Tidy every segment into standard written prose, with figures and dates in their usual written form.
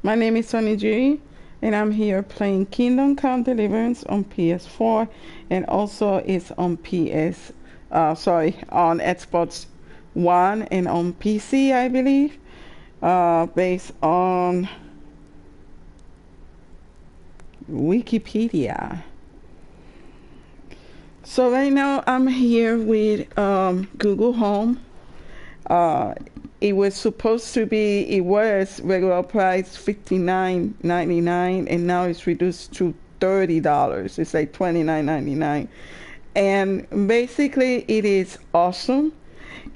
My name is Sonny G, and I'm here playing Kingdom Come Deliverance on PS4, and also it's on on Xbox One and on PC, I believe, based on Wikipedia. So right now I'm here with Google Home. Uh, it was regular price $59.99, and now it's reduced to $30. It's like $29.99, and basically it is awesome.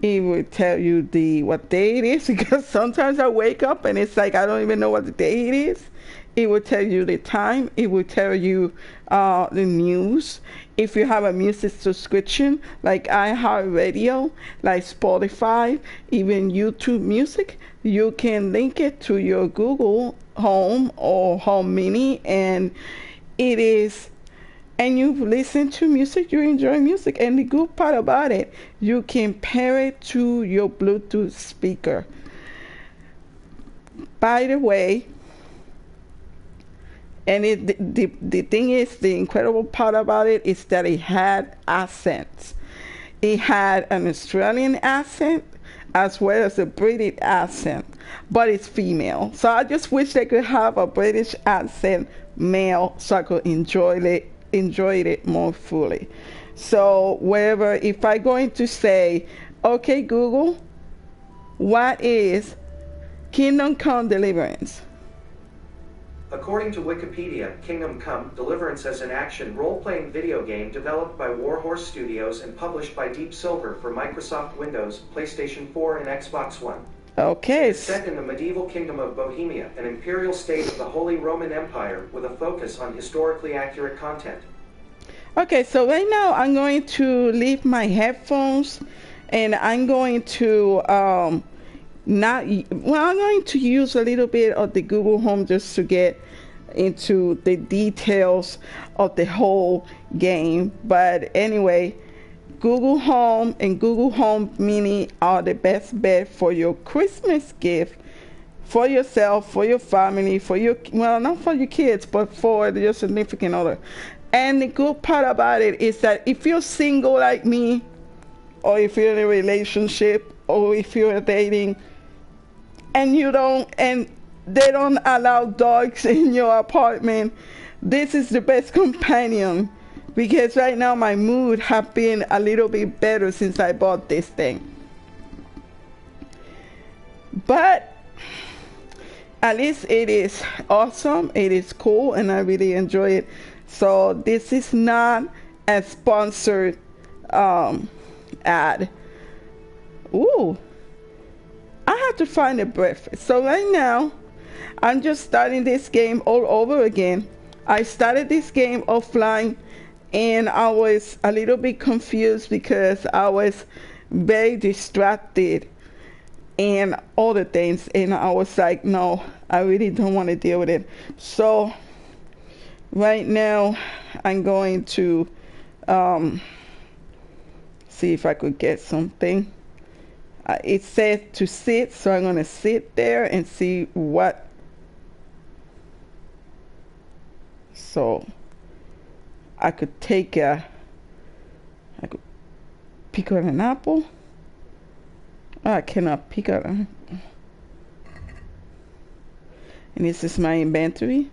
It will tell you what day it is because sometimes I wake up and it's like I don't even know what the day it is. It will tell you the time. It will tell you the news. If you have a music subscription like iHeartRadio, like Spotify, even YouTube Music, you can link it to your Google Home or Home Mini, and you listen to music, you enjoy music. And the good part about it, you can pair it to your Bluetooth speaker. By the way, and the thing is, the incredible part about it is that it had accents. It had an Australian accent as well as a British accent, but it's female. So I just wish they could have a British accent male so I could enjoy it more fully. So if I'm going to say, okay Google, what is Kingdom Come Deliverance? According to Wikipedia, Kingdom Come: Deliverance is an action role-playing video game developed by Warhorse Studios and published by Deep Silver for Microsoft Windows, PlayStation 4, and Xbox One. Okay. It's set in the medieval kingdom of Bohemia, an imperial state of the Holy Roman Empire, with a focus on historically accurate content. Okay, so right now I'm going to leave my headphones, and I'm going to I'm going to use a little bit of the Google Home just to get into the details of the whole game. But anyway, Google Home and Google Home Mini are the best bet for your Christmas gift for yourself, for your family, not for your kids, but for your significant other. And the good part about it is that if you're single like me, or if you're in a relationship, or if you're dating, and they don't allow dogs in your apartment, this is the best companion, because right now my mood has been a little bit better since I bought this thing. But at least it is awesome, it is cool, and I really enjoy it. So this is not a sponsored ad. Ooh, I have to find a breakfast. So right now, I'm just starting this game all over again. I started this game offline, and I was a little bit confused because I was very distracted and all the things. And I was like, no, I really don't want to deal with it. So right now, I'm going to see if I could get something. It said to sit, so I'm going to sit there and see what. So I could pick out an apple. I cannot pick out and this is my inventory.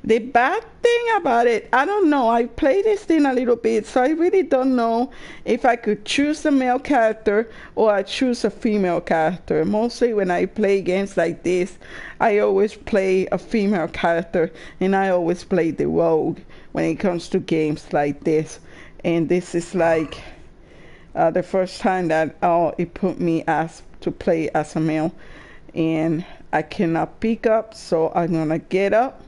The bad thing about it, I don't know, I played this thing a little bit, so I really don't know if I could choose a male character or I choose a female character. Mostly when I play games like this, I always play a female character, and I always play the rogue when it comes to games like this. And this is like the first time that it put me to play as a male, and I cannot pick up, so I'm gonna get up.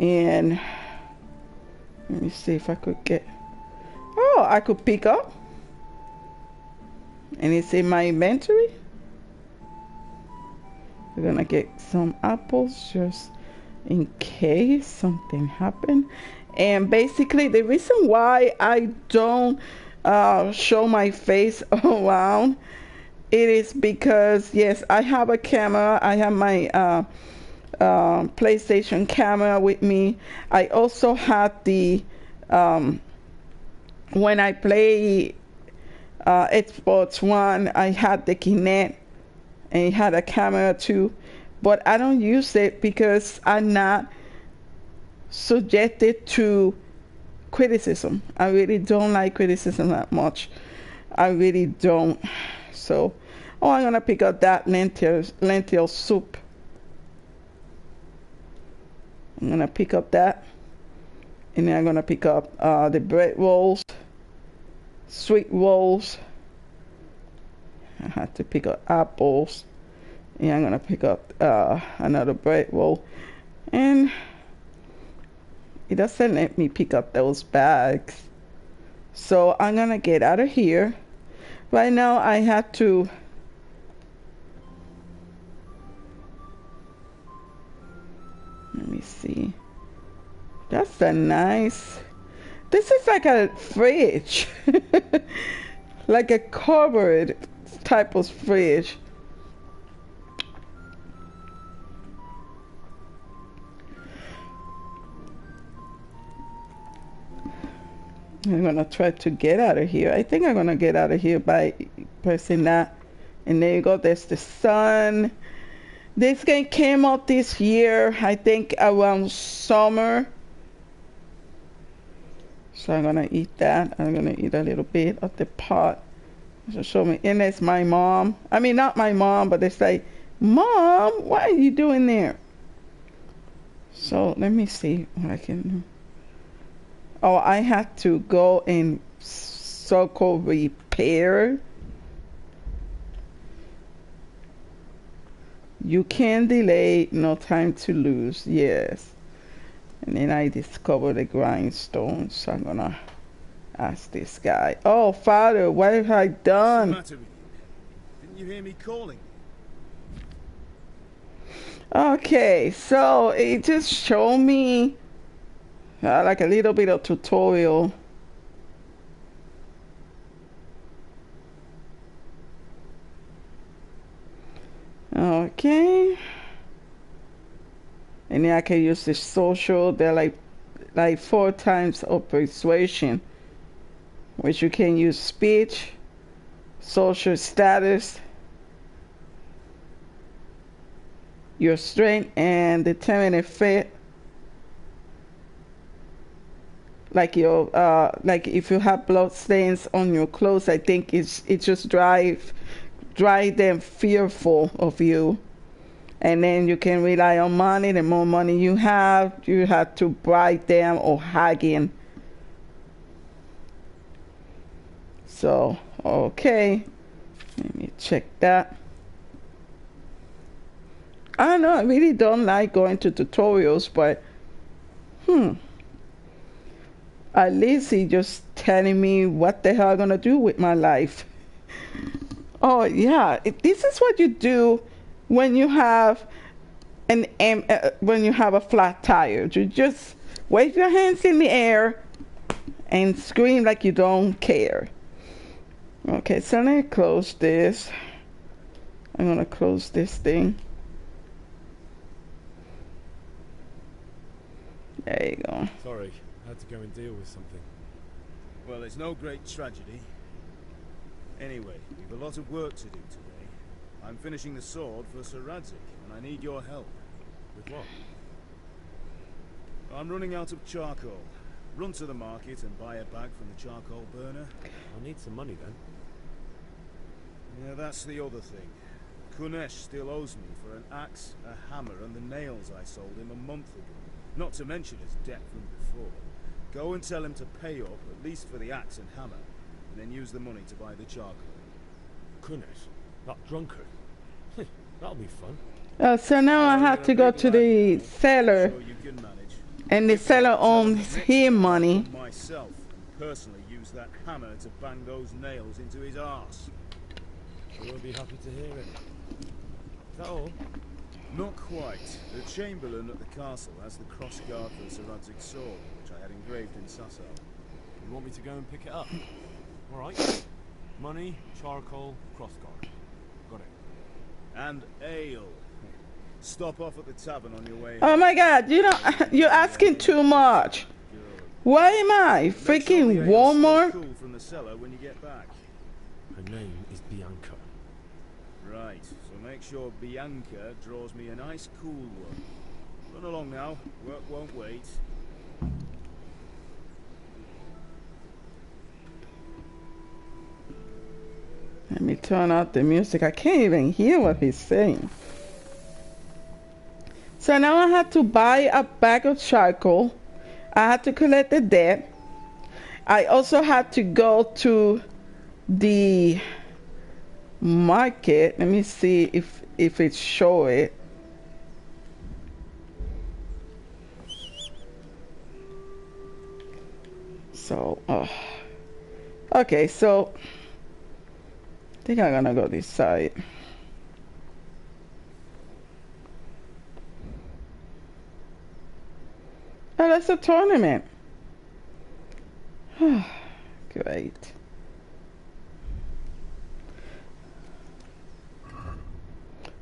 And let me see if I could I could pick up, and it's in my inventory. We're gonna get some apples just in case something happened. And basically the reason why I don't show my face around It is because, yes, I have a camera. I have my PlayStation camera with me. I also had the, um, when I play Xbox One, I had the Kinect and it had a camera too. But I don't use it because I'm not subjected to criticism. I really don't like criticism that much. I really don't. So, oh, I'm gonna pick up that lentil soup. I'm gonna pick up that, and then I'm gonna pick up the bread rolls, sweet rolls. I had to pick up apples, and I'm gonna pick up another bread roll, and it doesn't let me pick up those bags. So I'm gonna get out of here. Right now I have to let me see. That's a nice. This is like a fridge. Like a cupboard type of fridge. I'm gonna try to get out of here. I think I'm gonna get out of here by pressing that. And there you go, there's the sun. This game came out this year, I think around summer. So I'm gonna eat that. I'm gonna eat a little bit of the pot. So show me, and it's my mom. I mean, not my mom, but they say, Mom, what are you doing there? So let me see what I can do. Oh, I had to go and circle repair. You can delay, no time to lose. Yes. And then I discovered the grindstone, so I'm gonna ask this guy. Oh, Father, what have I done? What's the matter with you? Didn't you hear me calling? Okay, so it just showed me like a little bit of tutorial. Okay. And then I can use the social. They're like 4 times of persuasion, which you can use speech, social status, your strength, and determine a fit. Like your like if you have blood stains on your clothes, I think it just drive them fearful of you. And then you can rely on money. The more money you have to bribe them or hag in. So, okay. Let me check that. I don't know, I really don't like going to tutorials, but at least he's just telling me what the hell I'm gonna do with my life. Oh yeah, this is what you do when you have when you have a flat tire. You just wave your hands in the air and scream like you don't care. Okay, so let me close this. I'm gonna close this thing. There you go. Sorry, I had to go and deal with something. Well, it's no great tragedy. Anyway, we've a lot of work to do today. I'm finishing the sword for Sir Radzik, and I need your help. With what? I'm running out of charcoal. Run to the market and buy a bag from the charcoal burner. I'll need some money then. Yeah, that's the other thing. Kunesh still owes me for an axe, a hammer, and the nails I sold him a month ago. Not to mention his debt from before. Go and tell him to pay up, at least for the axe and hammer, and then use the money to buy the charcoal. Goodness, that drunkard. That'll be fun. So now I have to go to the seller, Sure you can manage. and the seller owns him money. Myself, and personally use that hammer to bang those nails into his arse. You'll be happy to hear it. Is that all? Not quite. The Chamberlain at the castle has the crossguard for Sir Radzig's sword, which I had engraved in Sasau. You want me to go and pick it up? Alright. Money, charcoal, crossguard. And ale. Stop off at the tavern on your way. Oh my God, you know, you're asking too much. Why am I freaking Walmart? Cool from the cellar when you get back. Her name is Bianca. Right, so make sure Bianca draws me a nice cool one. Run along now, work won't wait. Let me turn out the music. I can't even hear what he's saying. So now I have to buy a bag of charcoal. I had to collect the debt. I also had to go to the market. Let me see if it show it. So, okay, so I think I'm gonna go this side. Oh, that's a tournament. Great.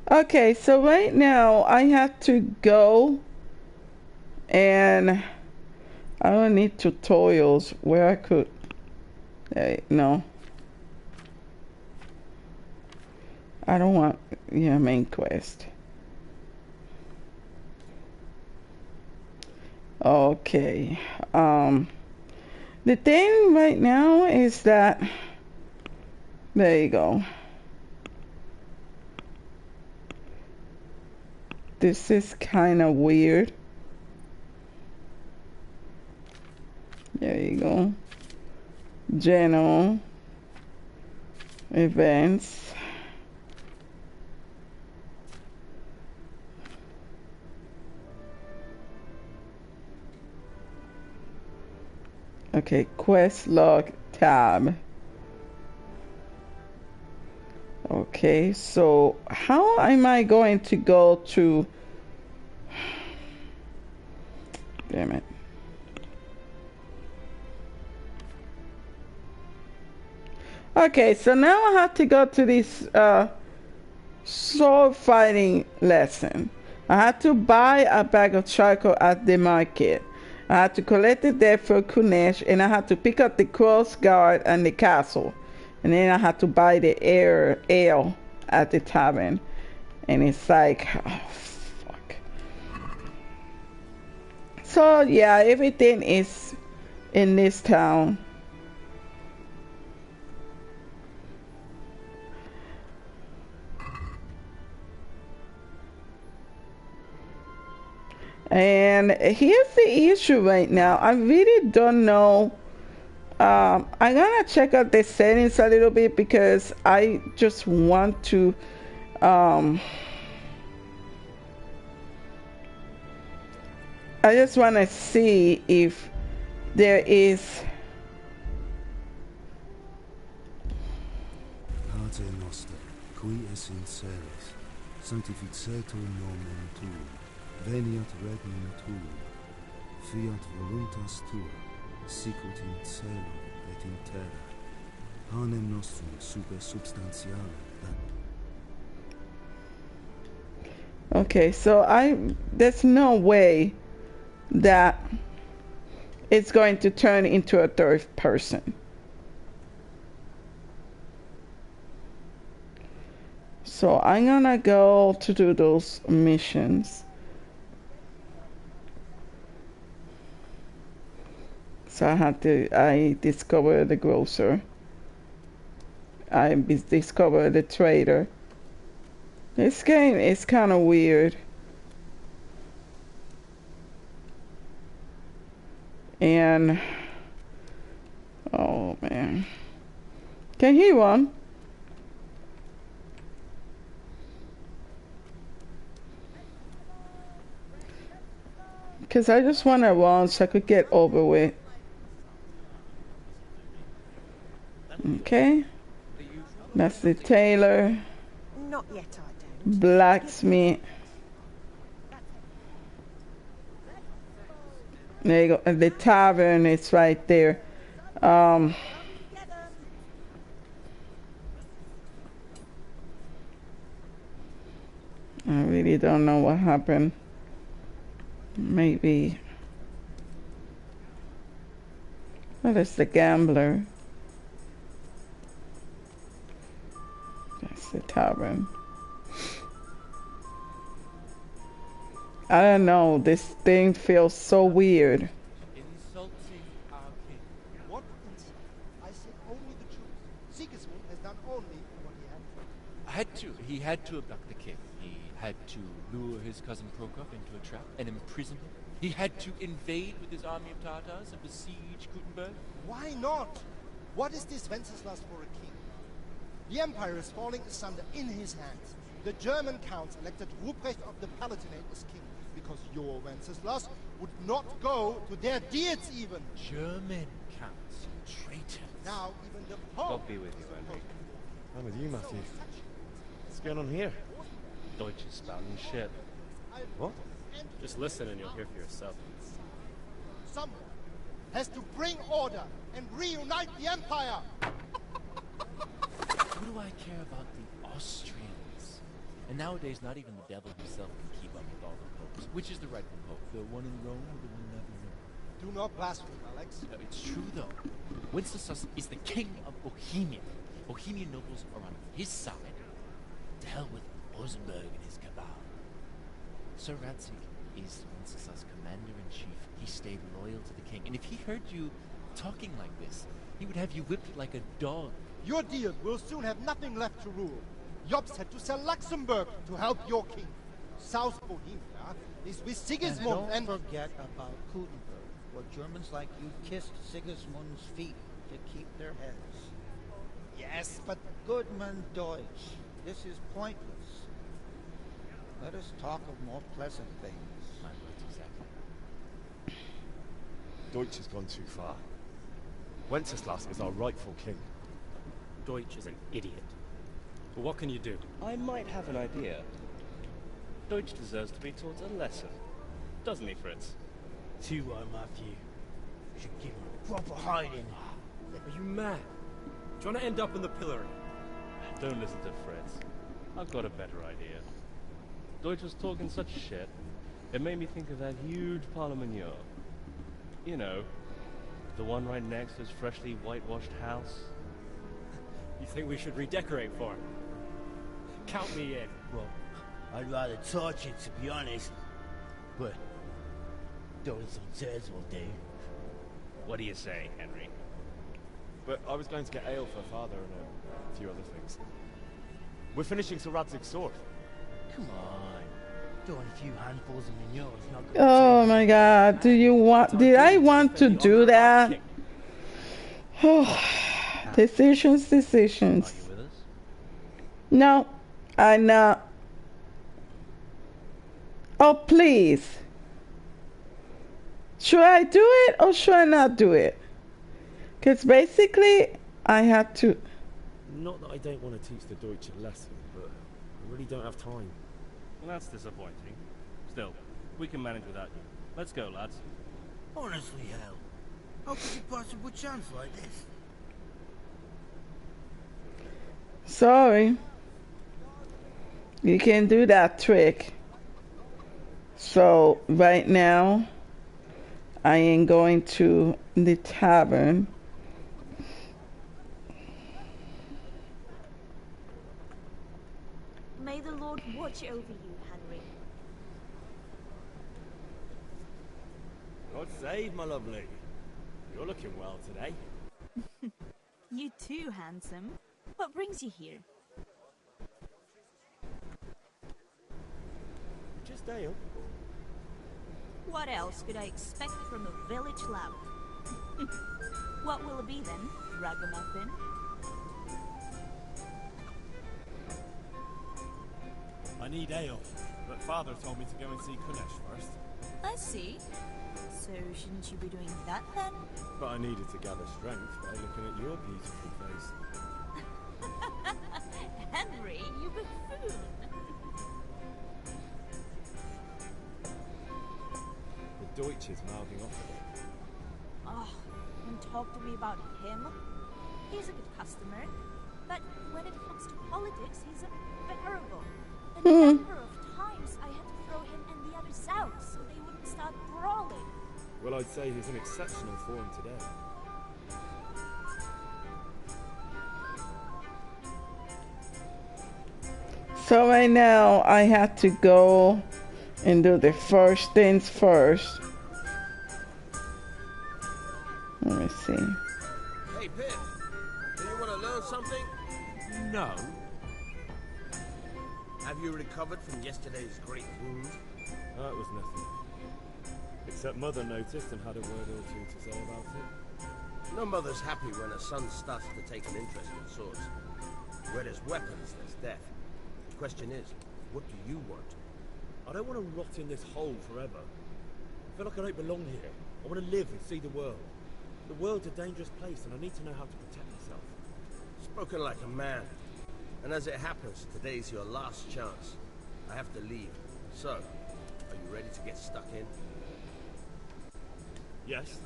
Okay, so right now I have to go, and I don't need tutorials where I could. No. I don't want, yeah, main quest. Okay. The thing right now is that, there you go. This is kind of weird. There you go. General events. Okay, quest log tab. Okay, so how am I going to go to, damn it. Okay, so now I have to go to this sword fighting lesson. I had to buy a bag of charcoal at the market. I had to collect it there for Kunesh, and I had to pick up the cross guard and the castle. And then I had to buy the ale at the tavern. And it's like, oh, fuck. So, yeah, everything is in this town. And here's the issue right now. I really don't know. I'm gonna check out the settings a little bit because I just want to I just want to see if there is Pater noster, qui es in celis, sanctificetur nomen tuum, veniat regnum tuum, fiat voluntas tua, sicut in cielo et in terra. Panem nostrum super substantiale dat. okay, so there's no way that it's going to turn into a third person. So I'm gonna go to do those missions. So I discover the grocer. I discover the trader. This game is kind of weird. And, oh man. Can he run? Because I just want to run so I could get over with. Okay. That's the tailor. Not yet, I don't. Blacksmith. There you go. And the tavern is right there. I really don't know what happened. Maybe. Well, it's the gambler. That's the tavern. I don't know. This thing feels so weird. Insulting our king. What insult? I say only the truth. Sigismund has done only what he had to. He had to abduct the king. He had to lure his cousin Prokop into a trap and imprison him. He had to invade with his army of Tatars and besiege Gutenberg. Why not? What is this Wenceslas for a king? The empire is falling asunder in his hands. The German counts elected Ruprecht of the Palatinate as king because your Wenceslas would not go to their deeds even. German counts, traitors. Now even the Pope. God be with you, Henry. I'm with you, Matthew. What's going on here? Deutsch is spouting shit. What? Just listen and you'll hear for yourself. Someone has to bring order and reunite the empire. Who do I care about the Austrians? And nowadays, not even the devil himself can keep up with all the popes. Which is the rightful pope? The one in Rome or the one in Avignon? Do not blaspheme, Alex. No, it's true, though. Wenceslas is the king of Bohemia. Bohemian nobles are on his side. To hell with Rosenberg and his cabal. Sir Radzig is Wenceslas' commander-in-chief. He stayed loyal to the king. And if he heard you talking like this, he would have you whipped like a dog. Your deal will soon have nothing left to rule. Jobst had to sell Luxembourg to help your king. South Bohemia is with Sigismund and don't forget about Gutenberg, where Germans like you kissed Sigismund's feet to keep their heads. Yes, but Goodman Deutsch, this is pointless. Let us talk of more pleasant things. My words exactly. Deutsch has gone too far. Wenceslas is our rightful king. Deutsch is an idiot. But what can you do? I might have an idea. Deutsch deserves to be taught a lesson. Doesn't he, Fritz? Too right, Matthew. We should give him a proper hiding. Are you mad? Do you want to end up in the pillory? Don't listen to Fritz. I've got a better idea. Deutsch was talking such shit, it made me think of that huge Parlement. You know, the one right next to his freshly whitewashed house. You think we should redecorate for him? Count me in. Well, I'd rather torch it, to be honest. But those on chairs will do. What do you say, Henry? But I was going to get ale for father and a few other things. We're finishing Sir Radzig's sword. Come on. Throwing a few handfuls of manure is not good. Oh my God! Did I want to do that? Decisions. Are you with us? No, I'm not. Oh please. Should I do it or should I not do it? Because basically, I have to. Not that I don't want to teach the Deutsch a lesson, but I really don't have time. Well, that's disappointing. Still, we can manage without you. Let's go, lads. Honestly, hell. How could you possibly chance like this? Sorry. You can't do that trick. So, right now, I am going to the tavern. May the Lord watch over you, Henry. God save, my lovely. You're looking well today. You too, handsome. What brings you here? Just ale. What else could I expect from a village lout? What will it be then, ragamuffin? I need ale, but father told me to go and see Kunesh first. I see. So shouldn't you be doing that then? But I needed to gather strength by looking at your beautiful face. Henry, you buffoon! The Deutsch is mouthing off again. Oh, don't talk to me about him. He's a good customer, but when it comes to politics, he's a variable. A number of I'd say he's in exceptional form today. So right now I have to go and do the first things first. Let me see. Hey, Pip, do you want to learn something? No. Have you recovered from yesterday's great wound? That was nothing. Except Mother noticed and had a word or two to say about it. No mother's happy when her son starts to take an interest in swords. Where there's weapons, there's death. The question is, what do you want? I don't want to rot in this hole forever. I feel like I don't belong here. I want to live and see the world. The world's a dangerous place and I need to know how to protect myself. Spoken like a man. And as it happens, today's your last chance. I have to leave. So, are you ready to get stuck in? Yes.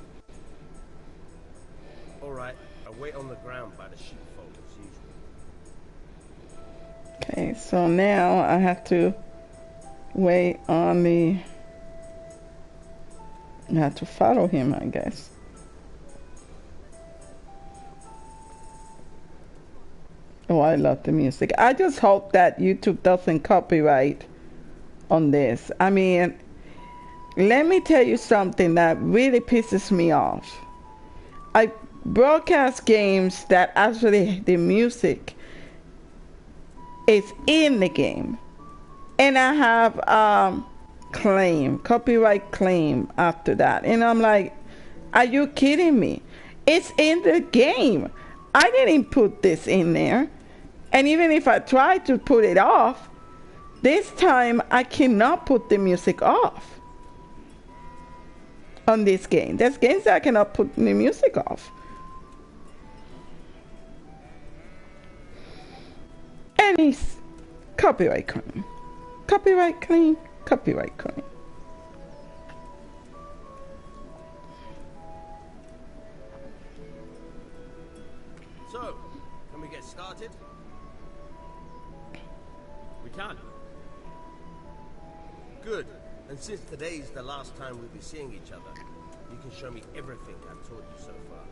Alright, I'll wait on the ground by the sheepfold as usual. Okay, so now I have to wait on the... I have to follow him, I guess. Oh, I love the music. I just hope that YouTube doesn't copyright on this. I mean, let me tell you something that really pisses me off. I broadcast games that actually the music is in the game. And I have copyright claim after that. And I'm like, are you kidding me? It's in the game. I didn't put this in there. And even if I try to put it off, this time I cannot put the music off on this game. There's games that I cannot put the music off. And it's copyright claim. Copyright claim, copyright claim. So, can we get started? We can. Good. And since today's the last time we'll be seeing each other, you can show me everything I've taught you so far.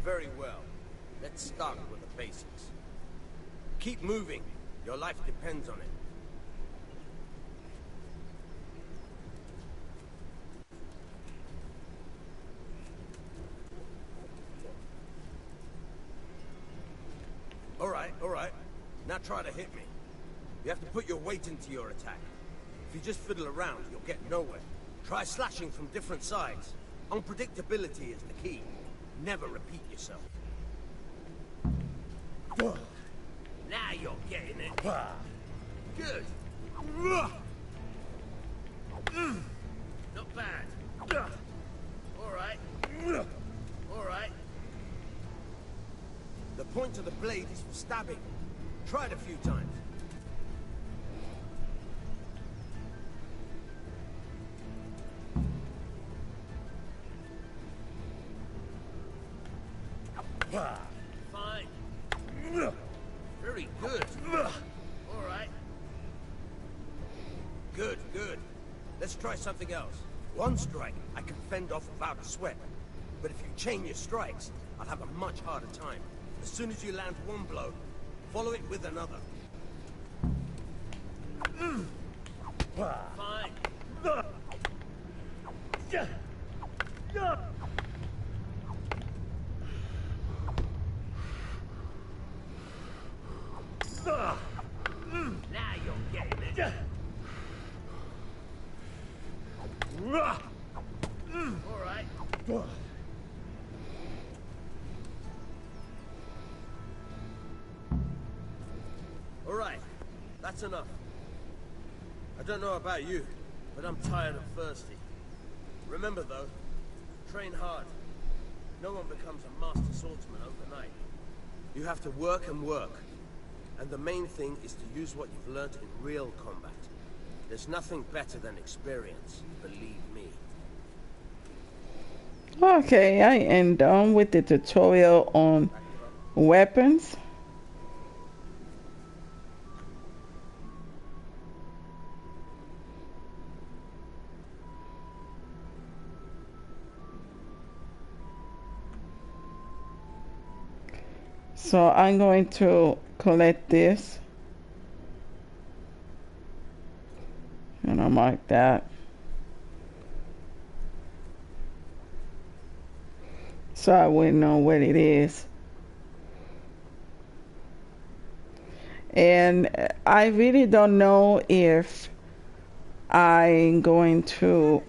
Very well. Let's start with the basics. Keep moving. Your life depends on it. All right. Now try to hit me. You have to put your weight into your attack. If you just fiddle around, you'll get nowhere. Try slashing from different sides. Unpredictability is the key. Never repeat yourself. Now you're getting it. Good. Not bad. All right. All right. The point of the blade is for stabbing. Try it a few times. Fine. Very good. All right. Good. Let's try something else. One strike, I can fend off without a sweat. But if you chain your strikes, I'll have a much harder time. As soon as you land one blow, follow it with another. Fine. Now you're getting it. All right. All right. That's enough. I don't know about you, but I'm tired and thirsty. Remember though, train hard. No one becomes a master swordsman overnight. You have to work and work. And the main thing is to use what you've learned in real combat. There's nothing better than experience, believe me. Okay, I am done with the tutorial on weapons. So I'm going to collect this. And I'll mark that. So I wouldn't know what it is. And I really don't know if I'm going to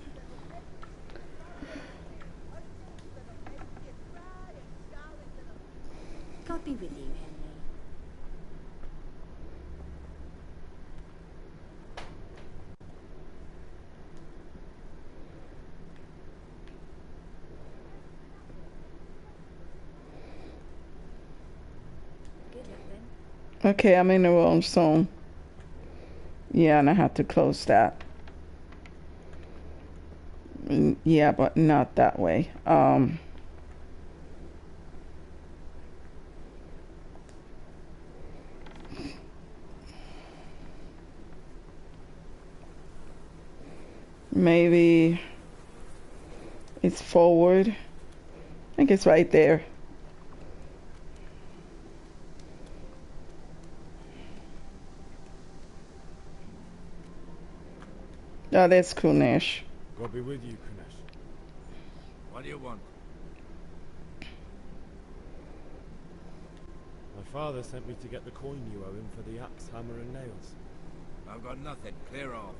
God be with you, Henry. Good luck then. Okay, I'm in the wrong zone. Yeah, and I have to close that. Yeah, but not that way. Maybe it's forward. I think it's right there. Oh, that's Kunesh. God be with you, Kunesh. What do you want? My father sent me to get the coin you owe him for the axe, hammer and nails. I've got nothing. Clear off.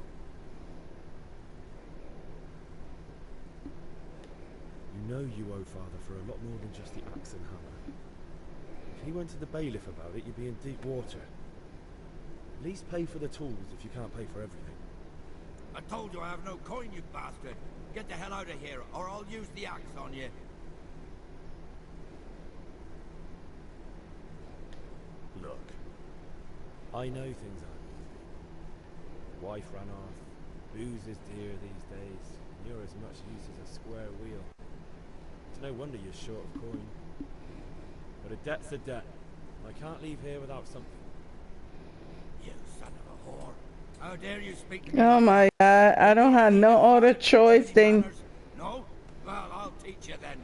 You know you owe father for a lot more than just the axe and hammer. If he went to the bailiff about it, you'd be in deep water. At least pay for the tools if you can't pay for everything. I told you I have no coin, you bastard. Get the hell out of here, or I'll use the axe on you. Look, I know things aren't easy. Wife ran off, booze is dear these days, and you're as much use as a square wheel. It's no wonder you're short of coin. But a debt's a debt. I can't leave here without something. You son of a whore. How dare you speak to me? Oh my God, I don't have no other choice than... No? Well, I'll teach you then.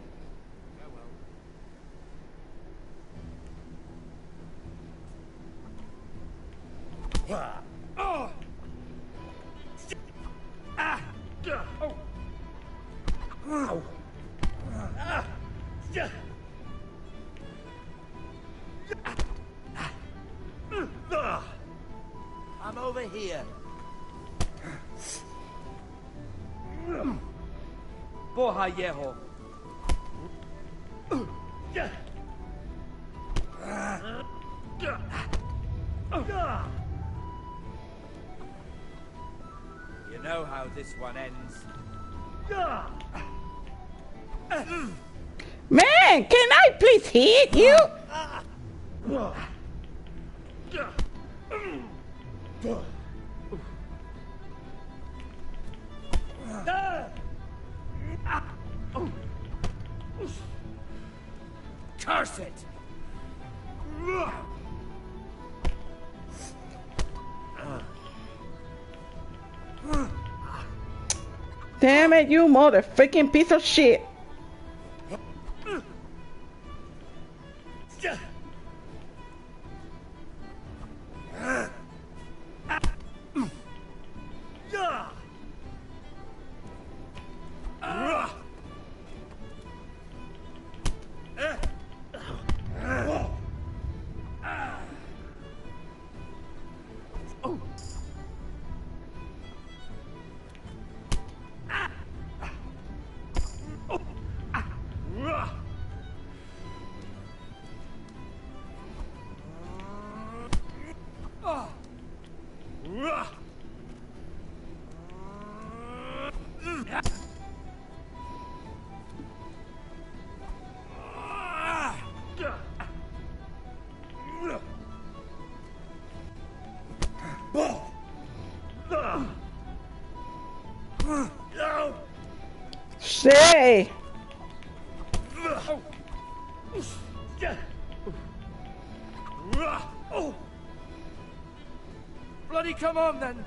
Oh! Ah! Oh! Ow! Ah! I'm over here. Boha yeho. You know how this one ends. Man, can I please hit you? Curse it! Damn it, you motherfucking piece of shit. Say. Bloody come on then.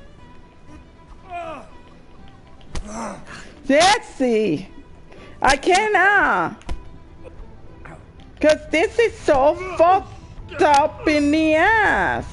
Let's see. I cannot. Cause this is so fucked up in the ass.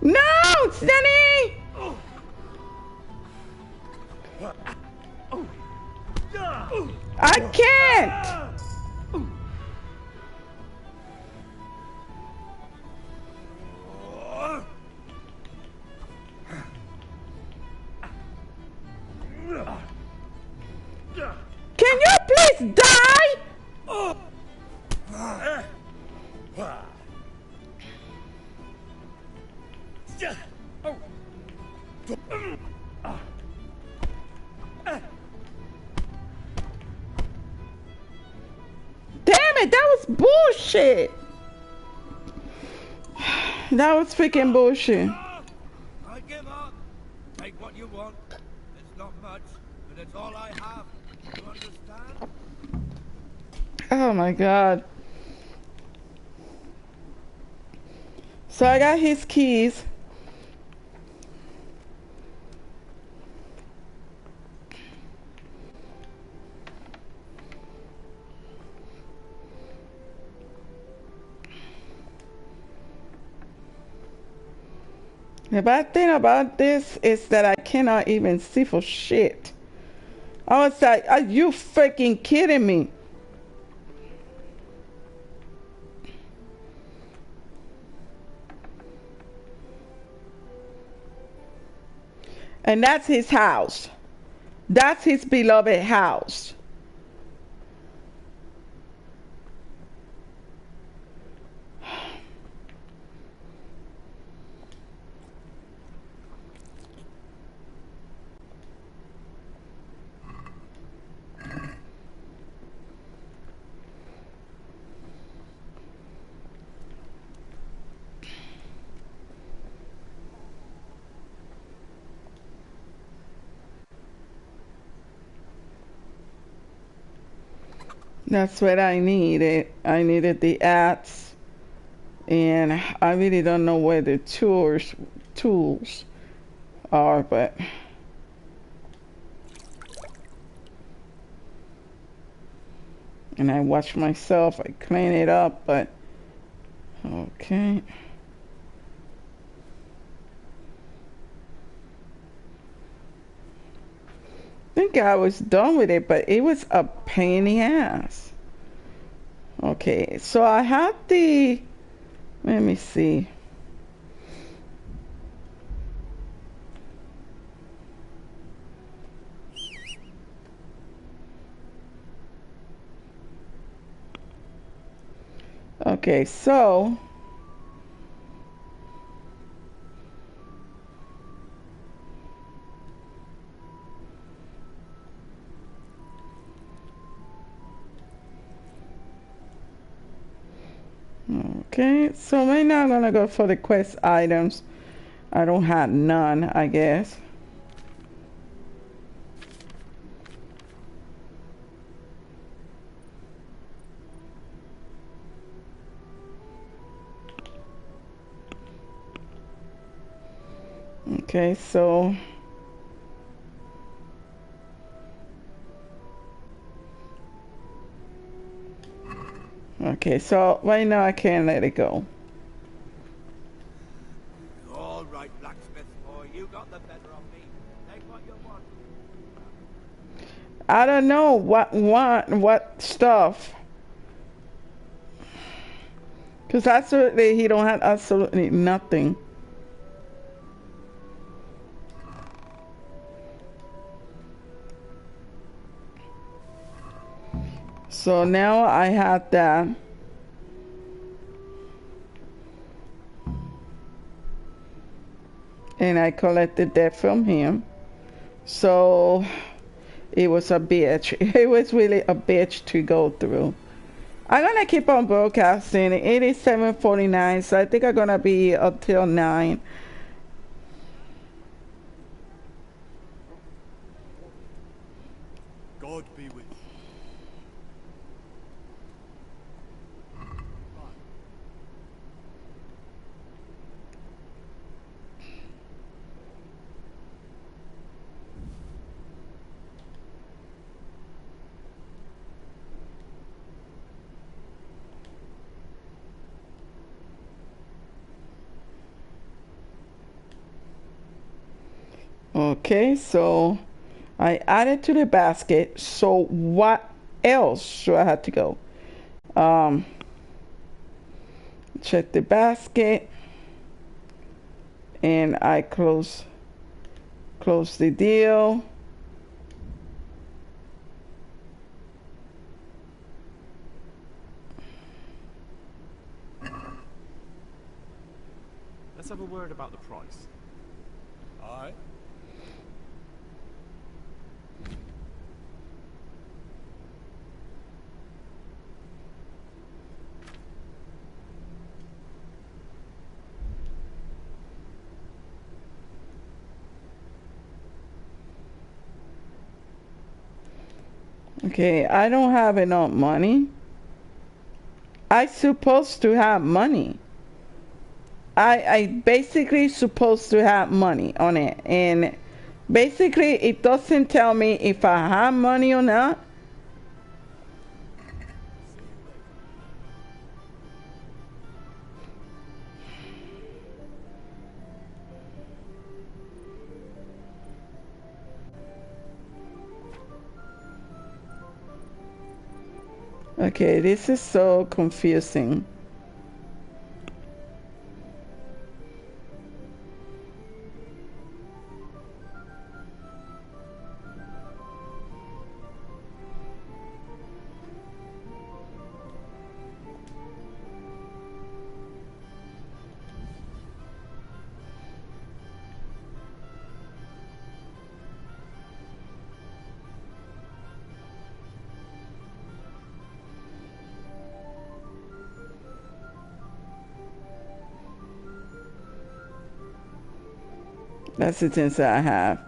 No, Sunny! I can't! Can you please die? Damn it, that was bullshit. That was freaking bullshit. I give up. Take what you want. It's not much, but it's all I have. You understand? Oh my god. So I got his keys. The bad thing about this is that I cannot even see for shit. I was like, are you freaking kidding me? And that's his house. That's his beloved house. That's what I needed. I needed the ads, and I really don't know where the tools are, but and I wash myself, I clean it up, but okay. I think I was done with it, but it was a pain in the ass. Okay, so I have the, let me see. Okay, so okay, so right now I'm gonna go for the quest items. I don't have none, I guess. Okay, so okay, so right now I can't let it go. All right, blacksmith boy, you got the better of me. Take what you want. I don't know what stuff. Because absolutely he don't have absolutely nothing. So now I have that. And I collected that from him. So it was a bitch. It was really a bitch to go through. I'm gonna keep on broadcasting. It is 7:49, so I think I'm gonna be until 9. God be with you. Okay, so I added to the basket. So what else should I have to go? Check the basket, and I close the deal. Let's have a word about the price. Aye. Okay, I don't have enough money. I supposed to have money. I basically supposed to have money on it, and basically it doesn't tell me if I have money or not. Okay, this is so confusing. That's the things that I have.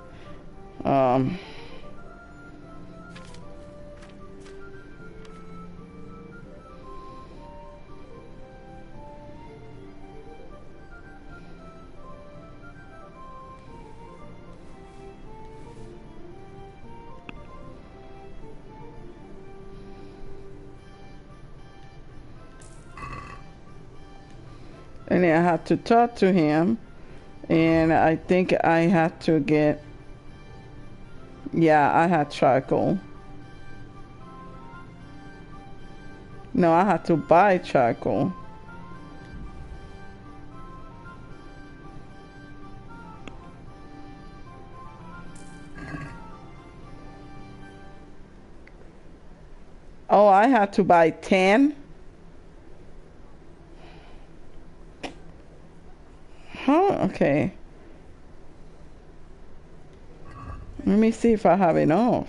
And then I have to talk to him, and I think I had to get, yeah, I had charcoal. No, I had to buy charcoal. Oh, I had to buy 10. Huh? Okay. Let me see if I have enough.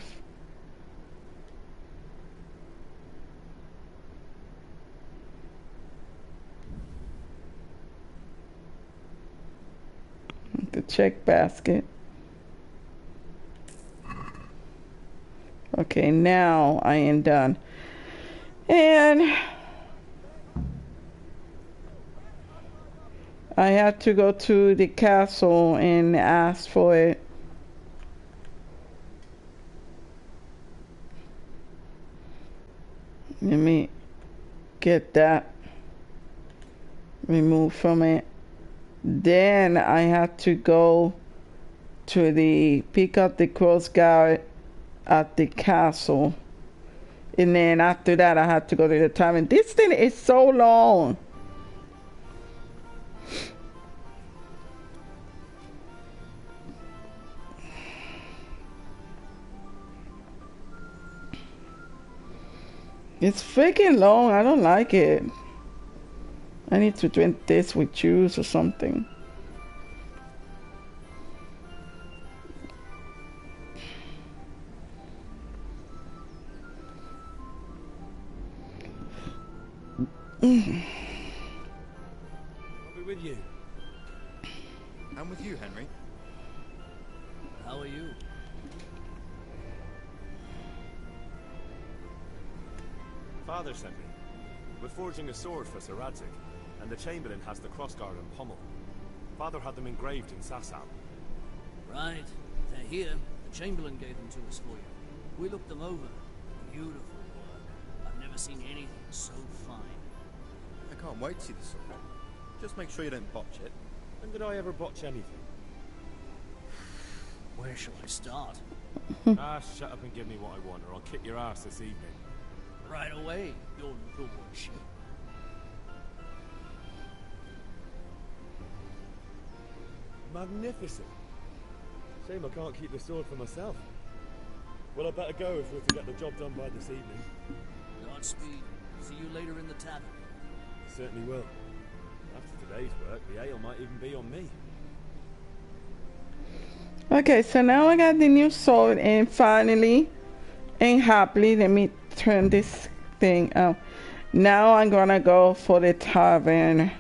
The check basket. Okay, now I am done. And I had to go to the castle and ask for it. Let me get that removed from it. Then I had to go to pick up the cross guard at the castle. And then after that I had to go to the tavern. This thing is so long. It's freaking long. I don't like it. I need to drink this with juice or something. I'll be with you. I'm with you, Henry. How are you? Father sent me. We're forging a sword for Sir Radzig, and the Chamberlain has the crossguard and pommel. Father had them engraved in Sassan. Right. They're here. The Chamberlain gave them to us for you. We looked them over. Beautiful work. I've never seen anything so fine. I can't wait to see the sword. Just make sure you don't botch it. When did I ever botch anything? Where shall I start? Shut up and give me what I want, or I'll kick your ass this evening. Right away, your lordship. Magnificent. Shame I can't keep the sword for myself. Well, I better go if we're to get the job done by this evening. Godspeed. See you later in the tavern. Certainly will. After today's work, the ale might even be on me. Okay, so now I got the new sword, and finally and happily, let me turn this thing out. Now I'm gonna go for the tavern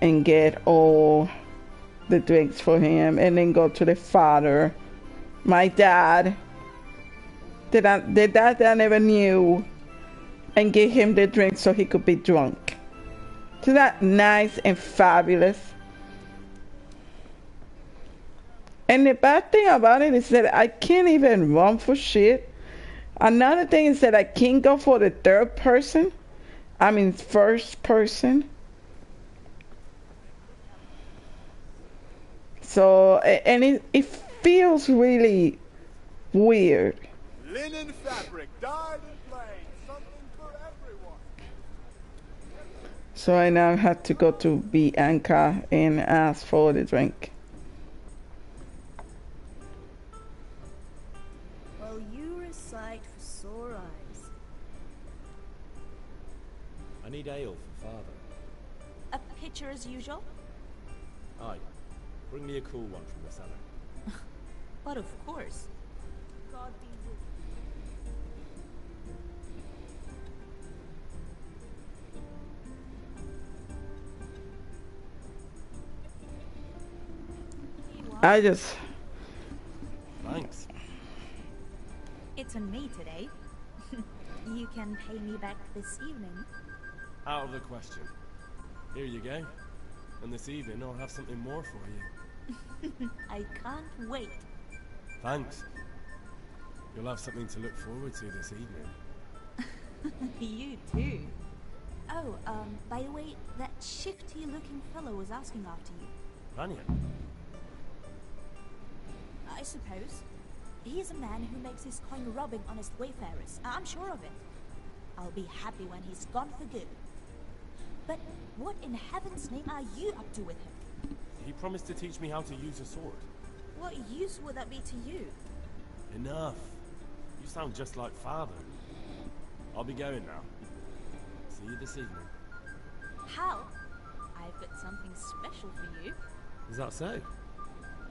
and get all the drinks for him, and then go to the father, my dad, the dad that I never knew, and get him the drink so he could be drunk. Isn't that nice and fabulous? And the bad thing about it is that I can't even run for shit. Another thing is that I can't go for the third person. I mean first person. So, and it feels really weird. Linen fabric, dyed and plain, something for everyone. So I now have to go to Bianca and ask for the drink. Well, you're a sight for sore eyes. I need ale for father. A pitcher as usual? Aye. Bring me a cool one from the cellar. But of course. God be with you. I just... Thanks. It's on me today. You can pay me back this evening. Out of the question. Here you go. And this evening I'll have something more for you. I can't wait. Thanks. You'll have something to look forward to this evening. You too. Oh, by the way, that shifty-looking fellow was asking after you. Vanya? I suppose. He's a man who makes his coin robbing honest wayfarers. I'm sure of it. I'll be happy when he's gone for good. But what in heaven's name are you up to with him? He promised to teach me how to use a sword. What use would that be to you? Enough. You sound just like father. I'll be going now. See you this evening. How? I've got something special for you. Is that so?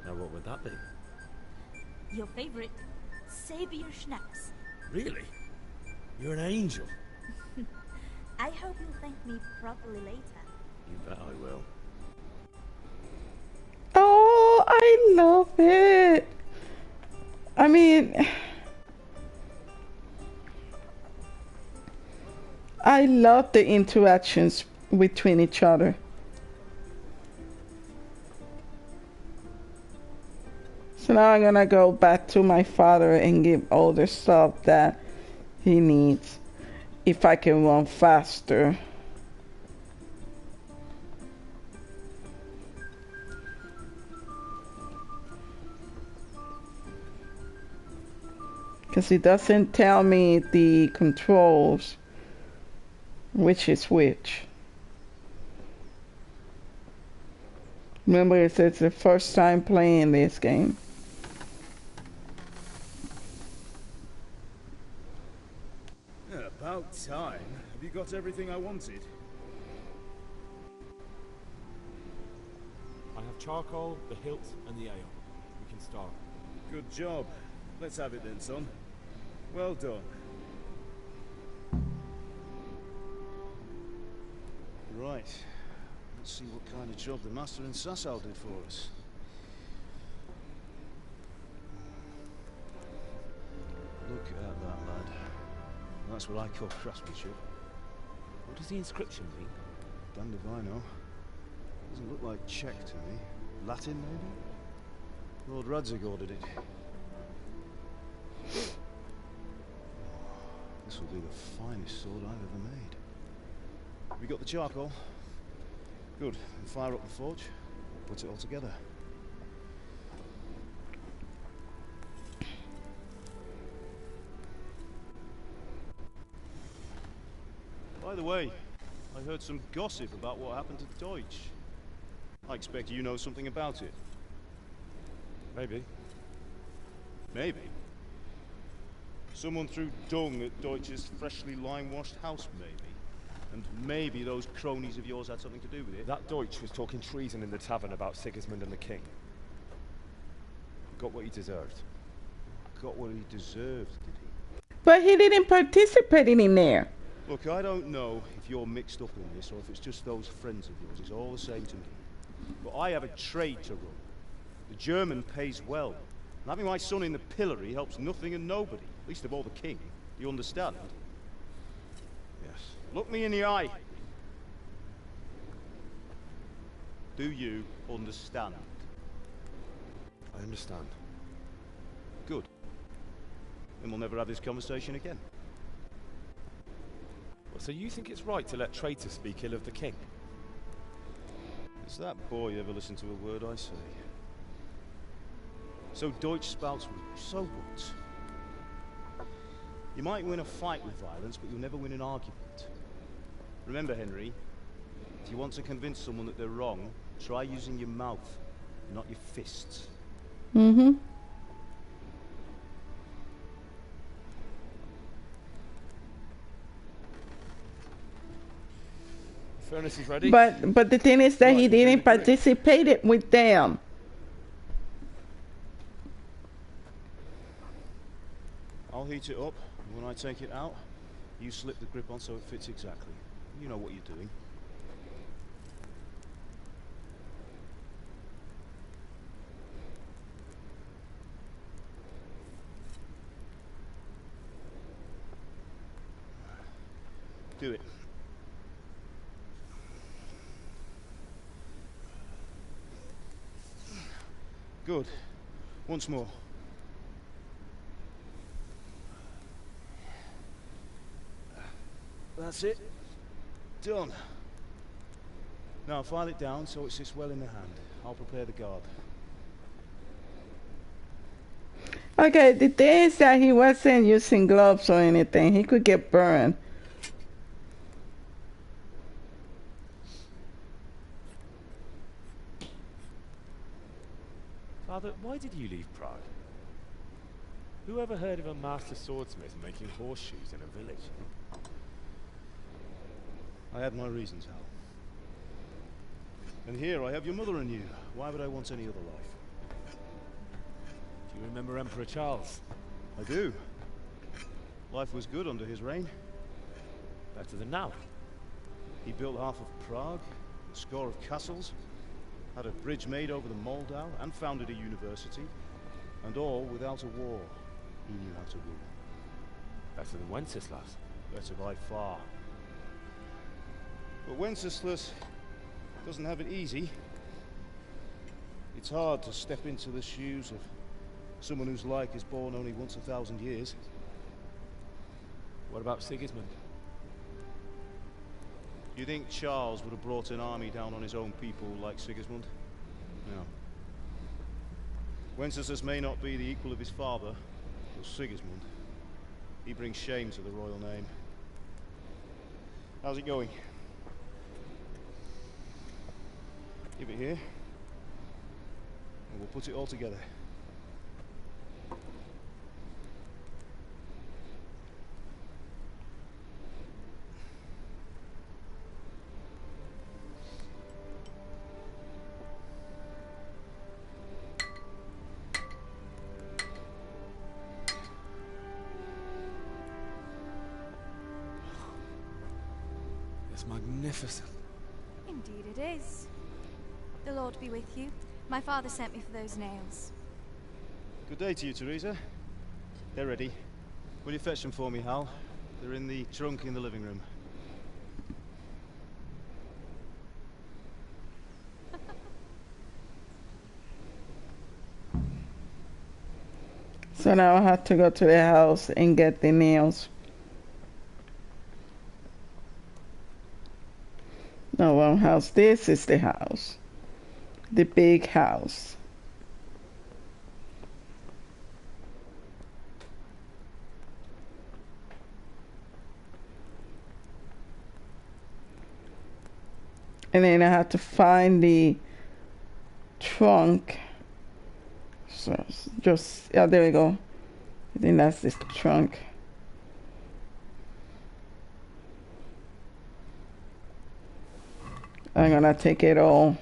Now what would that be? Your favorite Savior Schnapps. Really? You're an angel. I hope you'll thank me properly later. You bet I will. Oh, I love it. I mean, I love the interactions between each other. So now I'm gonna go back to my father and give all the stuff that he needs. If I can run faster. Because it doesn't tell me the controls, which is which. Remember, it's the first time playing this game. About time. Have you got everything I wanted? I have charcoal, the hilt, and the ale. We can start. Good job. Let's have it then, son. Well done. Right. Let's see what kind of job the Master in Sasau did for us. Look at that, lad. That's what I call craftsmanship. What does the inscription mean? Damned if I know. Doesn't look like Czech to me. Latin, maybe? Lord Radzig ordered it. This will be the finest sword I've ever made. We got the charcoal? Good. And fire up the forge. Put it all together. By the way, I heard some gossip about what happened to Deutsch. I expect you know something about it. Maybe. Maybe? Someone threw dung at Deutsch's freshly lime-washed house, maybe? And maybe those cronies of yours had something to do with it? That Deutsch was talking treason in the tavern about Sigismund and the king. Got what he deserved. Got what he deserved, did he? But he didn't participate in there. Look, I don't know if you're mixed up in this or if it's just those friends of yours. It's all the same to me. But I have a trade to run. The German pays well. And having my son in the pillory helps nothing and nobody. Least of all the king. Do you understand? Yes. Look me in the eye. Do you understand? I understand. Good. Then we'll never have this conversation again. Well, so you think it's right to let traitors speak ill of the king? Does that boy ever listen to a word I say? So Deutsch spouts with you. So what? You might win a fight with violence, but you'll never win an argument. Remember, Henry, if you want to convince someone that they're wrong, try using your mouth, not your fists. Mm-hmm. Furnace is ready. But the thing is that he didn't participate with them. I'll heat it up, and when I take it out, you slip the grip on so it fits exactly. You know what you're doing. Do it. Good. Once more. That's it. Done. Now file it down so it sits well in the hand. I'll prepare the guard. Okay, the thing is that he wasn't using gloves or anything. He could get burned. Father, why did you leave Prague? Who ever heard of a master swordsmith making horseshoes in a village? I had my reasons, Hal. And here I have your mother and you. Why would I want any other life? Do you remember Emperor Charles? I do. Life was good under his reign. Better than now. He built half of Prague, a score of castles, had a bridge made over the Moldau, and founded a university. And all without a war. He knew how to rule. Better than Wenceslas. Better by far. But Wenceslas doesn't have it easy. It's hard to step into the shoes of someone whose like is born only once 1,000 years. What about Sigismund? You think Charles would have brought an army down on his own people like Sigismund? No. Wenceslas may not be the equal of his father, but Sigismund, he brings shame to the royal name. How's it going? Give it here, and we'll put it all together. It's magnificent. Indeed it is. The Lord be with you. My father sent me for those nails. Good day to you, Teresa. They're ready. Will you fetch them for me, Hal? They're in the trunk in the living room. So now I have to go to the house and get the nails. No, wrong house. This is the house. The big house. And then I have to find the trunk. So just, yeah, there we go. I think that's the trunk. I'm gonna take it all.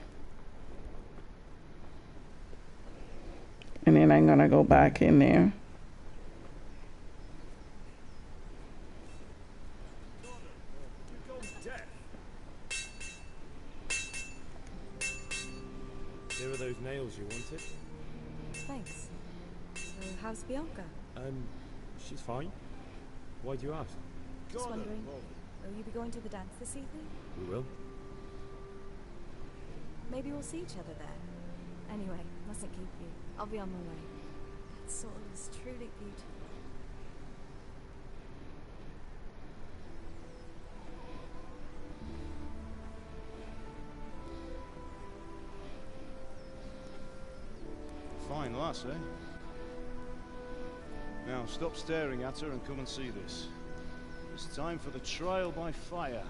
And then I'm gonna go back in there. Here are those nails you wanted. Thanks. So, how's Bianca? She's fine. Why do you ask? Just wondering, will you be going to the dance this evening? We will. Maybe we'll see each other there. Anyway, mustn't keep you. I'll be on my way. That sword is truly beautiful. Fine lass, eh? Now, stop staring at her and come and see this. It's time for the trial by fire.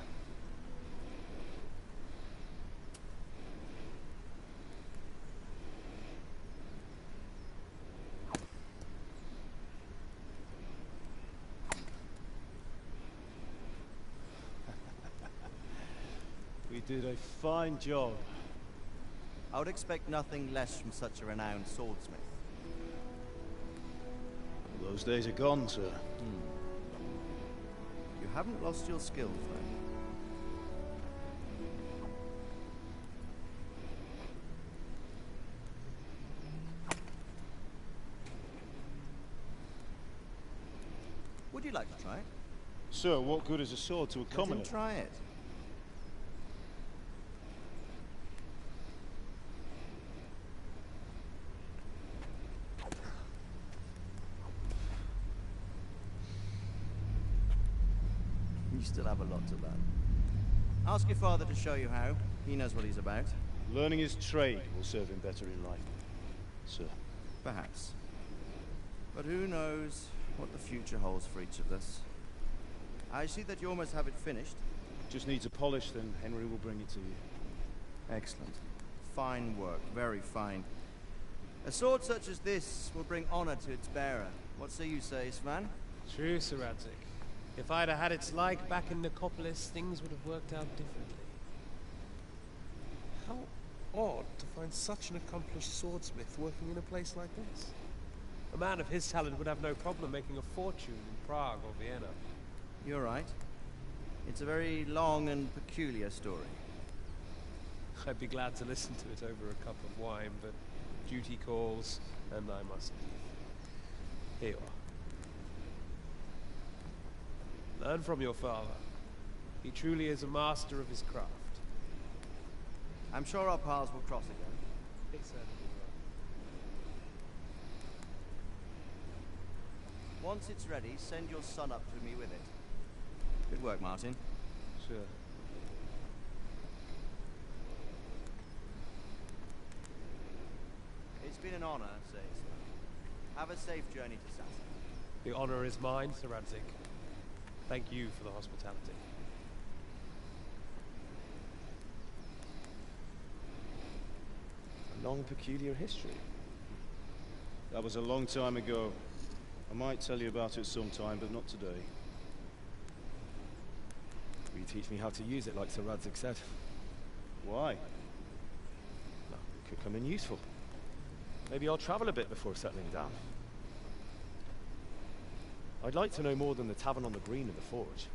We did a fine job. I would expect nothing less from such a renowned swordsmith. Those days are gone, sir. You haven't lost your skills, then? Would you like to try it? Sir, what good is a sword to a commoner? Let him try it. You still have a lot to learn. Ask your father to show you how. He knows what he's about. Learning his trade will serve him better in life, sir. Perhaps. But who knows what the future holds for each of us. I see that you almost have it finished. Just needs a polish, then Henry will bring it to you. Excellent. Fine work, very fine. A sword such as this will bring honor to its bearer. What say you, Svan? True, Sir Radzik. If I'd have had its like back in Nicopolis, things would have worked out differently. How odd to find such an accomplished swordsmith working in a place like this. A man of his talent would have no problem making a fortune in Prague or Vienna. You're right. It's a very long and peculiar story. I'd be glad to listen to it over a cup of wine, but duty calls, and I must leave. Here you are. Learn from your father. He truly is a master of his craft. I'm sure our paths will cross again. He certainly will. Once it's ready, send your son up to me with it. Good work, Martin. Sure. It's been an honor, says. Have a safe journey to Sasson. The honor is mine, Sir Radzik. Thank you for the hospitality. A long, peculiar history. That was a long time ago. I might tell you about it sometime, but not today. Will you teach me how to use it, like Sir Radzik said? Why? Well, it could come in useful. Maybe I'll travel a bit before settling down. I'd like to know more than the tavern on the green and the forge.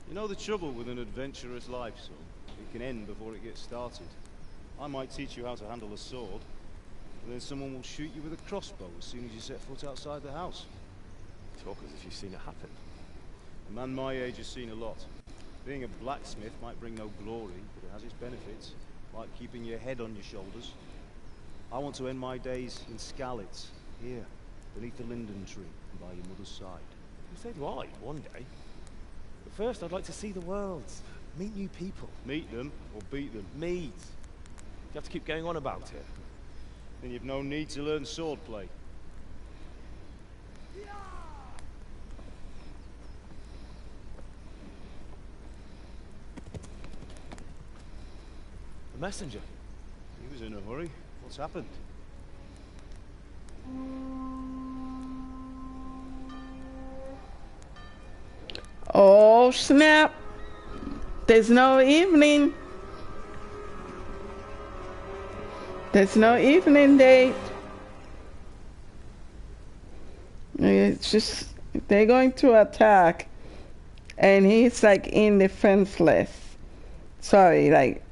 You know the trouble with an adventurous life, son? it can end before it gets started. I might teach you how to handle a sword, but then someone will shoot you with a crossbow as soon as you set foot outside the house. Talk as if you've seen it happen. A man my age has seen a lot. Being a blacksmith might bring no glory, but it has its benefits, like keeping your head on your shoulders. I want to end my days in Skalitz, here, beneath the linden tree, and by your mother's side. So do I, one day. But first, I'd like to see the world. Meet new people. Meet them, or beat them? Meet. You have to keep going on about it. Then you've no need to learn swordplay. The messenger. He was in a hurry. What's happened? Oh, snap. There's no evening. There's no evening date. It's just, they're going to attack. And he's like indefenseless. Sorry, like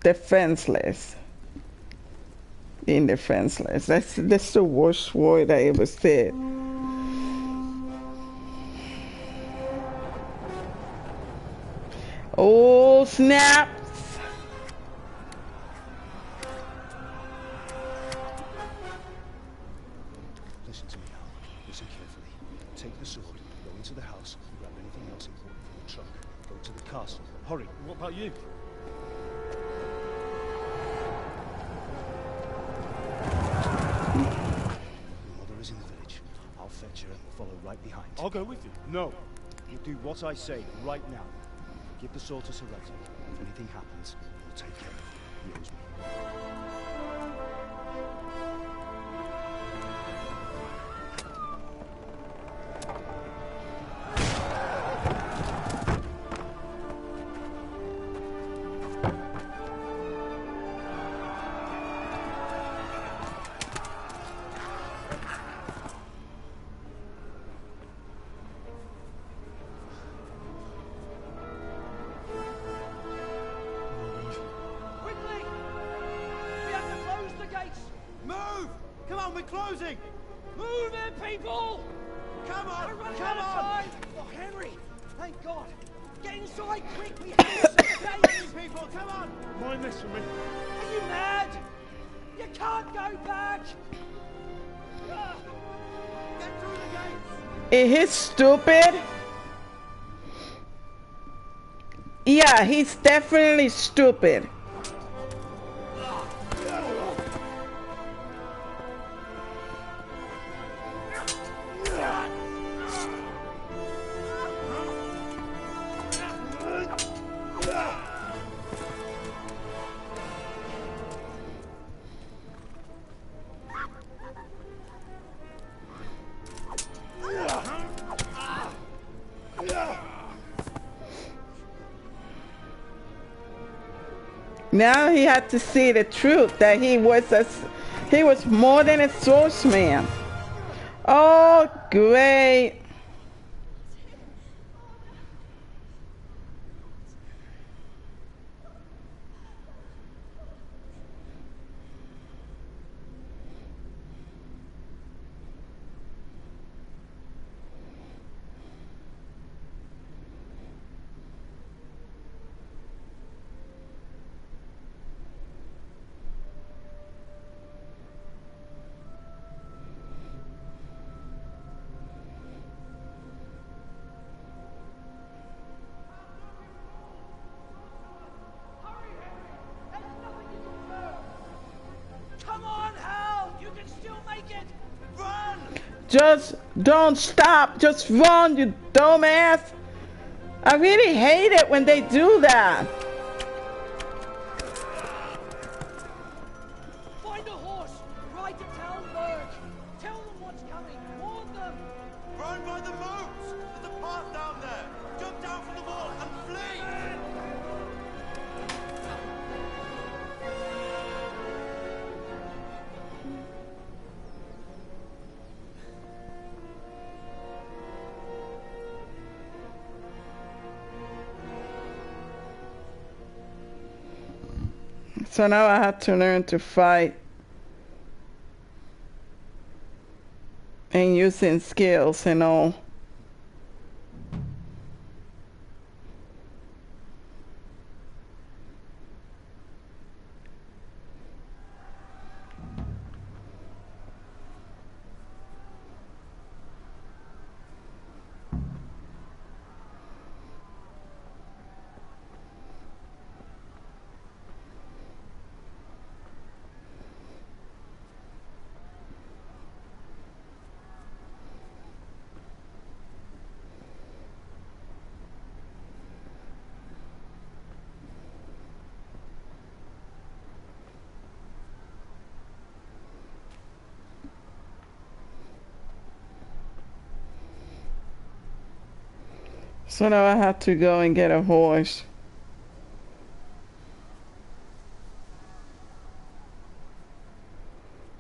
defenseless. Indefenseless. That's the worst word I ever said. Oh, snaps! Listen to me now. Listen carefully. Take the sword, go into the house, and grab anything else important from the trunk. Go to the castle. Hurry. What about you? Your mother is in the village. I'll fetch her and we'll follow right behind. I'll go with you. No. You do what I say right now. Give the sword to Sir Ratty. If anything happens, he'll take care of you. He owes me. closing! Move it, people! Come on! Come on! Oh, Henry! Thank God! Get inside quick! We have to gates! People, come on! Mind this for me. Are you mad? You can't go back! Get through the gates! Is he stupid? Yeah, he's definitely stupid. Now he had to see the truth that he was more than a swordsman. Oh, great. Just don't stop. Just run, you dumbass. I really hate it when they do that. Find a horse. Ride to Talmberg. Tell them what's coming. Warn them. Run by the moats. There's a path down there. Jump down from the wall and flee. So now I have to learn to fight and using skills and all. So now I have to go and get a horse.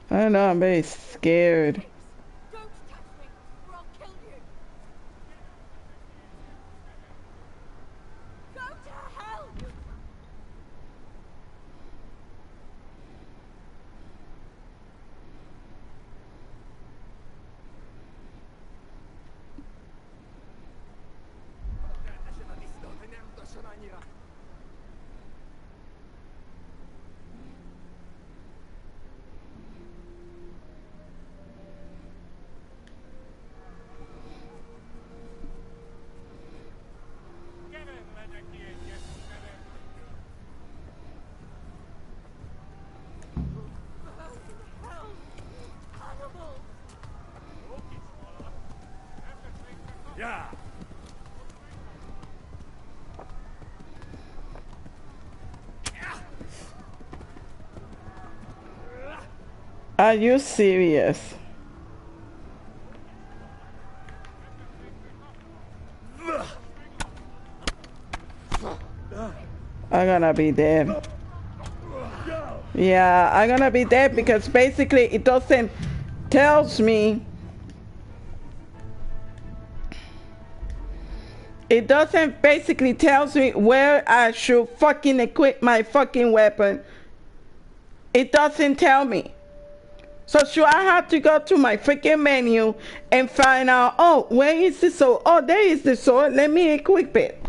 I don't know, I'm very scared. Yeah. Are you serious? I'm gonna be dead. Yeah, I'm gonna be dead because basically it doesn't tells me. It doesn't basically tells me where I should fucking equip my fucking weapon. It doesn't tell me. So should I have to go to my freaking menu and find out, oh, where is the sword? Oh, there is the sword. Let me equip it.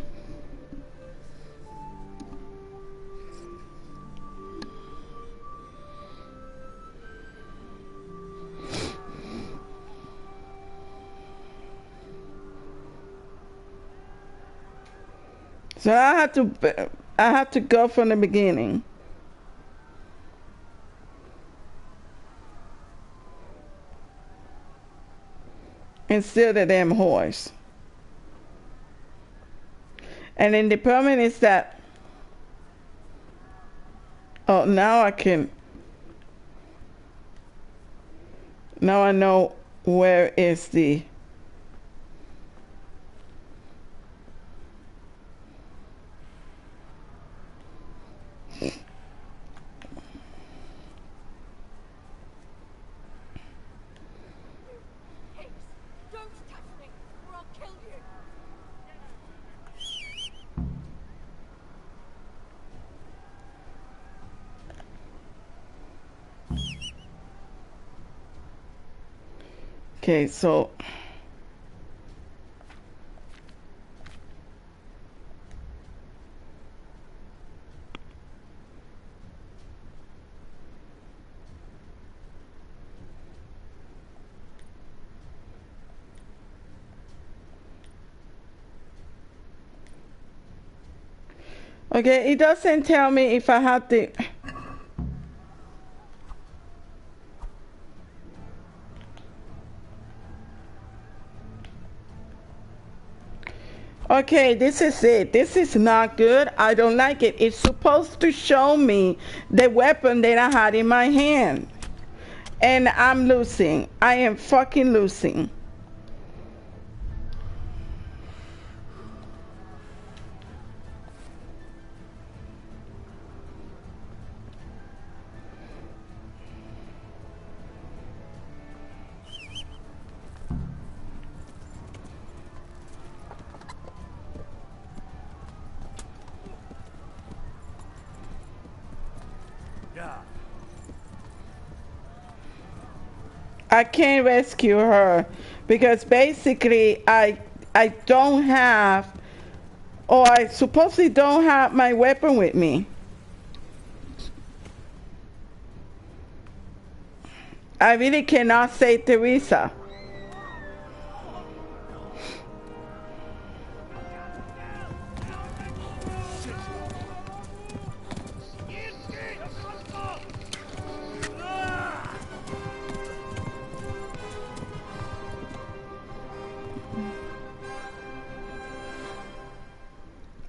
So I have to go from the beginning. And steal the damn horse. And then the problem is that, oh, now I can, now I know where is the, okay, so okay, it doesn't tell me if I have to. Okay, this is it. This is not good. I don't like it. It's supposed to show me the weapon that I had in my hand. And I'm losing. I am fucking losing. I can't rescue her because basically I don't have, or I supposedly don't have my weapon with me. I really cannot save Teresa.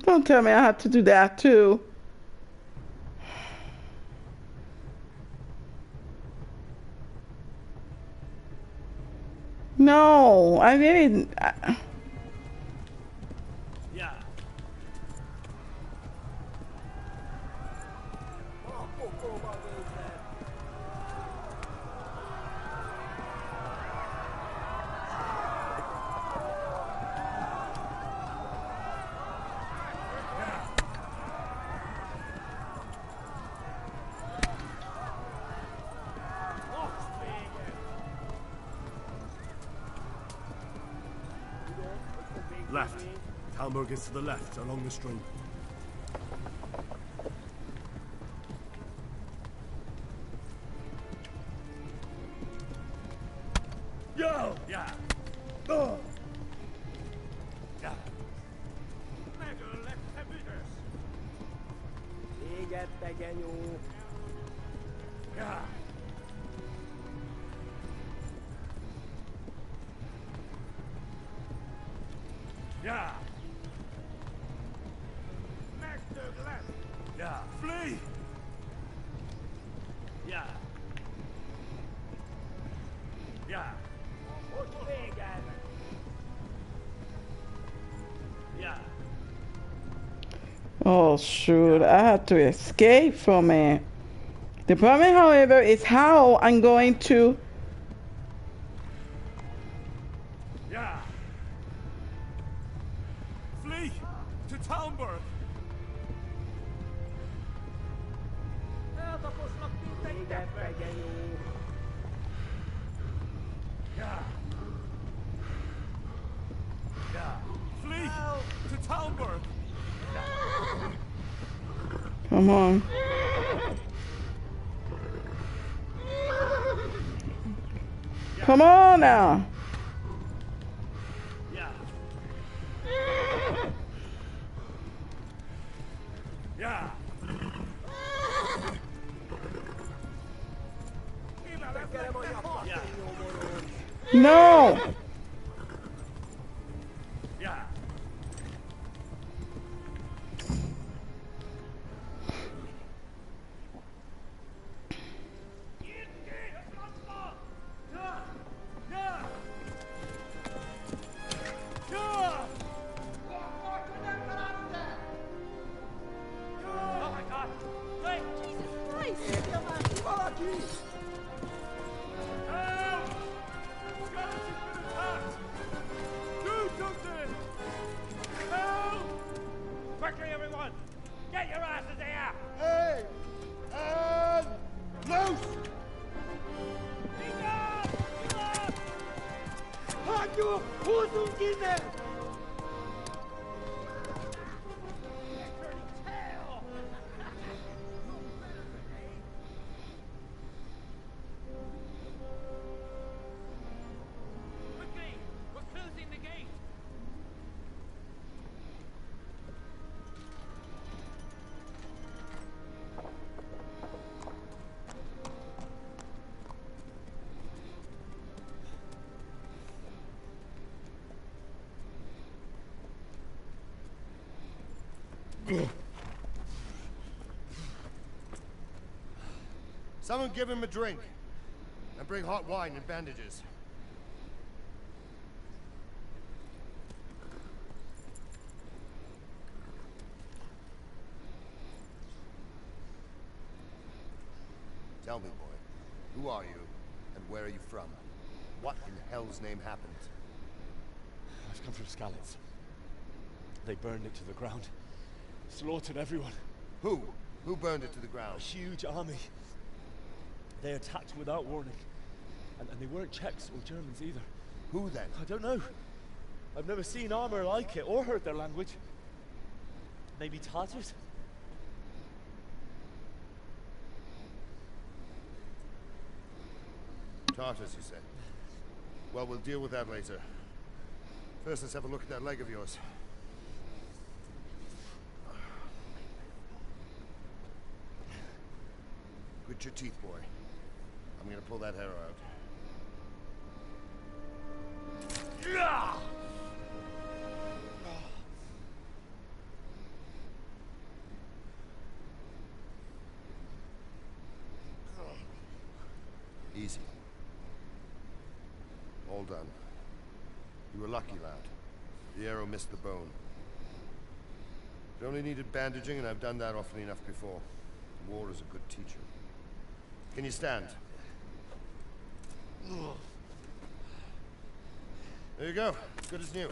Don't tell me I have to do that too. No, I really. Yeah. Left. Talmberg is to the left, along the stream. Yo! Yeah. Oh! Yeah. Yeah. Yeah. Yeah. Flee! Yeah. Yeah. Yeah. Oh shoot, I had to escape from it. The problem, however, is how I'm going to. Yeah. Flee to Talmberg. Yeah. Yeah. Flee to Talmberg. Come on. Come on now. Yeah. Yeah. No. Yeah. Oh my God! Wait! Jesus Christ! Help! Skeleton's been attacked! Do something! Help! Quickly, everyone! Get your asses here! Hey! And loose! 아주 고승기네! Quickly! We're closing the gate! Someone give him a drink. And bring hot wine and bandages. Tell me, boy, who are you, and where are you from? What in hell's name happened? I've come from Skalitz. They burned it to the ground. Slaughtered everyone. Who? Who burned it to the ground? A huge army. They attacked without warning. And they weren't Czechs or Germans either. Who then? I don't know. I've never seen armor like it or heard their language. Maybe Tartars? Tartars, you said? Well, we'll deal with that later. First, let's have a look at that leg of yours. Grit your teeth, boy. I'm gonna pull that hair out. Easy. All done. You were lucky, lad. The arrow missed the bone. It only needed bandaging, and I've done that often enough before. War is a good teacher. Can you stand? There you go. Good as new.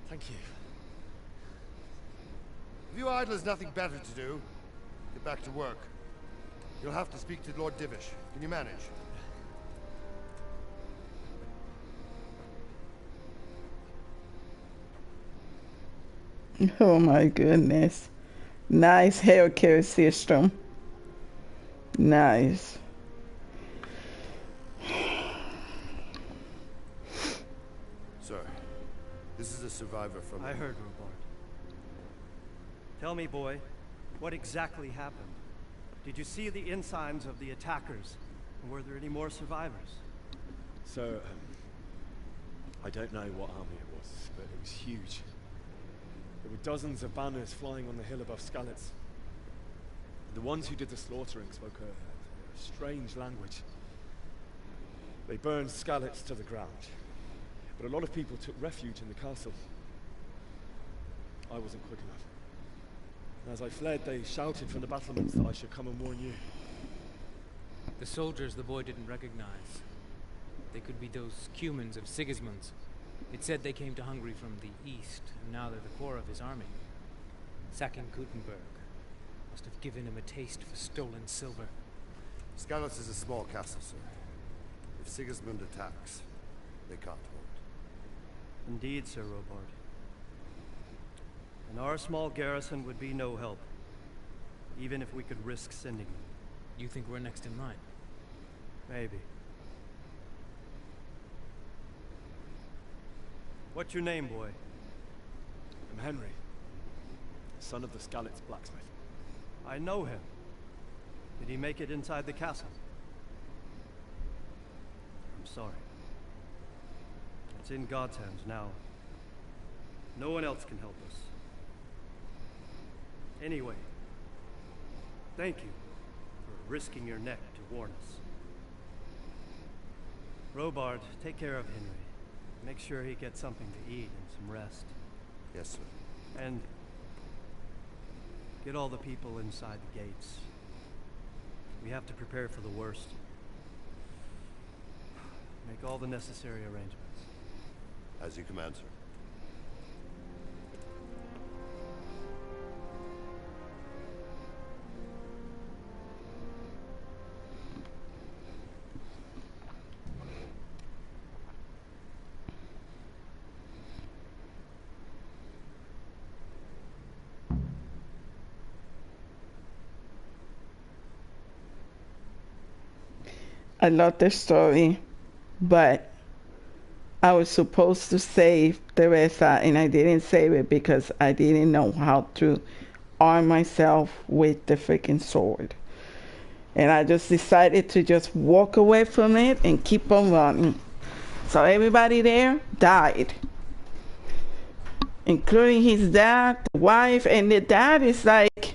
Thank you. If you idlers nothing better to do, get back to work. You'll have to speak to Lord Divish. Can you manage? Oh my goodness. Nice healthcare system. Nice. Sir, this is a survivor from... I heard, Robard. Tell me, boy, what exactly happened? Did you see the ensigns of the attackers? And were there any more survivors? So, I don't know what army it was, but it was huge. There were dozens of banners flying on the hill above Skalitz. The ones who did the slaughtering spoke a strange language. They burned Skalitz to the ground, but a lot of people took refuge in the castle. I wasn't quick enough. As I fled, they shouted from the battlements that I should come and warn you. The soldiers the boy didn't recognize. They could be those Cumans of Sigismund's. It said they came to Hungary from the east, and now they're the core of his army. Sacking Gutenberg must have given him a taste for stolen silver. Skalitz is a small castle, sir. If Sigismund attacks, they can't hold. Indeed, Sir Robard. And our small garrison would be no help, even if we could risk sending them. You think we're next in line? Maybe. What's your name, boy? I'm Henry, son of the Skalitz blacksmith. I know him. Did he make it inside the castle? I'm sorry. It's in God's hands now. No one else can help us. Anyway, thank you for risking your neck to warn us. Robard, take care of Henry. Make sure he gets something to eat and some rest. Yes, sir. And get all the people inside the gates. We have to prepare for the worst. Make all the necessary arrangements. As you command, sir. I love the story, but I was supposed to save Teresa, and I didn't save it because I didn't know how to arm myself with the freaking sword. And I just decided to just walk away from it and keep on running. So everybody there died, including his dad, the wife, and the dad is like,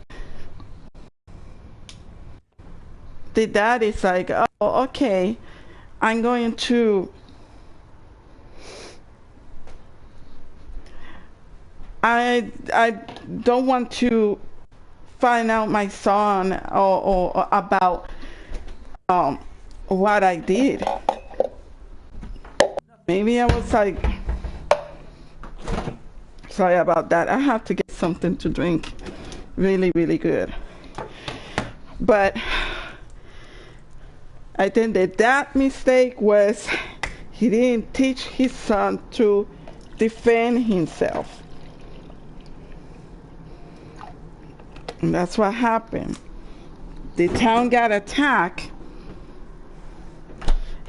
oh, okay, I'm going to I don't want to find out my son or about what I did. Maybe I was like, sorry about that. I have to get something to drink, really, really good. But I think that mistake was he didn't teach his son to defend himself. And that's what happened. The town got attacked,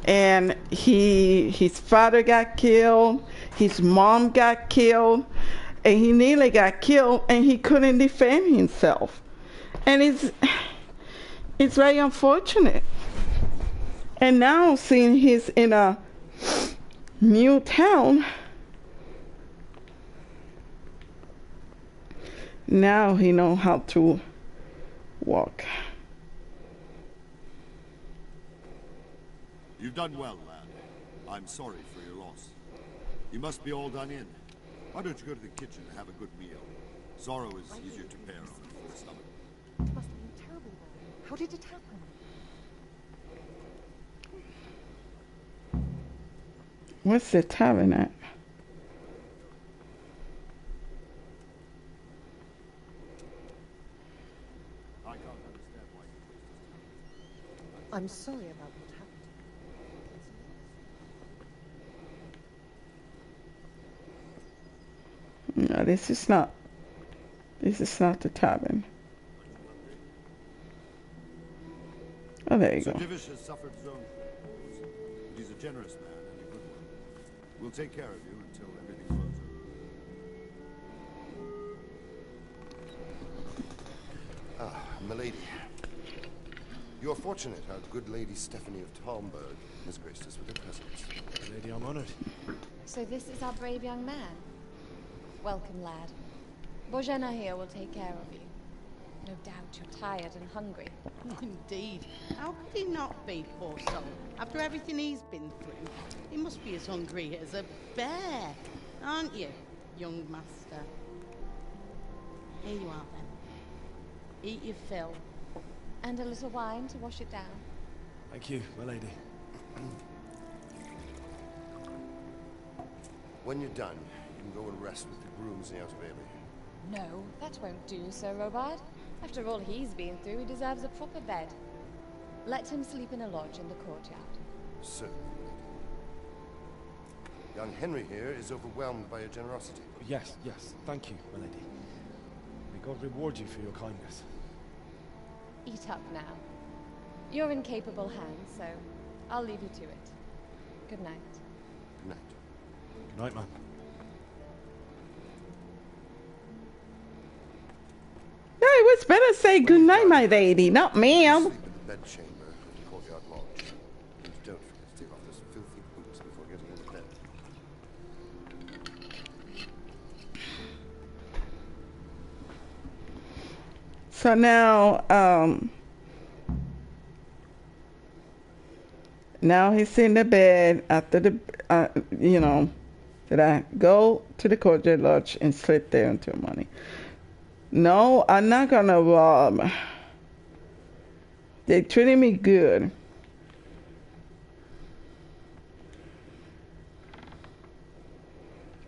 and his father got killed, his mom got killed, and he nearly got killed, and he couldn't defend himself. And it's very unfortunate. And now, seeing he's in a new town, now he knows how to walk. You've done well, lad. I'm sorry for your loss. You must be all done in. Why don't you go to the kitchen and have a good meal? Sorrow is easier to bear on a full stomach. It must have been terrible. How did it happen? What's the tavern at? I can't understand why you waste I'm sorry about what happened. No, this is not the tavern. Oh, there you Sir go. Divish has suffered his own troubles, but he's a generous man and a good one. We'll take care of you until everything blows over. Ah, milady. You're fortunate our good lady Stephanie of Talmberg has graced us with her presence. Lady, I'm honored. So this is our brave young man. Welcome, lad. Bojana here will take care of you. No doubt you're tired and hungry. Indeed. How could he not be, poor soul? After everything he's been through, he must be as hungry as a bear, aren't you, young master? Here you are, then. Eat your fill. And a little wine to wash it down. Thank you, my lady. When you're done, you can go and rest with the grooms in the Outer Bailey. No, that won't do, Sir Robard. After all he's been through, he deserves a proper bed. Let him sleep in a lodge in the courtyard. Certainly. Young Henry here is overwhelmed by your generosity. Yes, thank you, my lady. May God reward you for your kindness. Eat up now. You're in capable hands, so I'll leave you to it. Good night. Good night. Good night, man. Yeah, it was better say good night, my lady, not ma'am. Sleep in the bedchamber in the courtyard lodge. And don't forget to take off those filthy boots before getting into bed. So now he's in the bed after the, did I go to the courtyard lodge and sleep there until morning? No, I'm not gonna rob. They treated me good.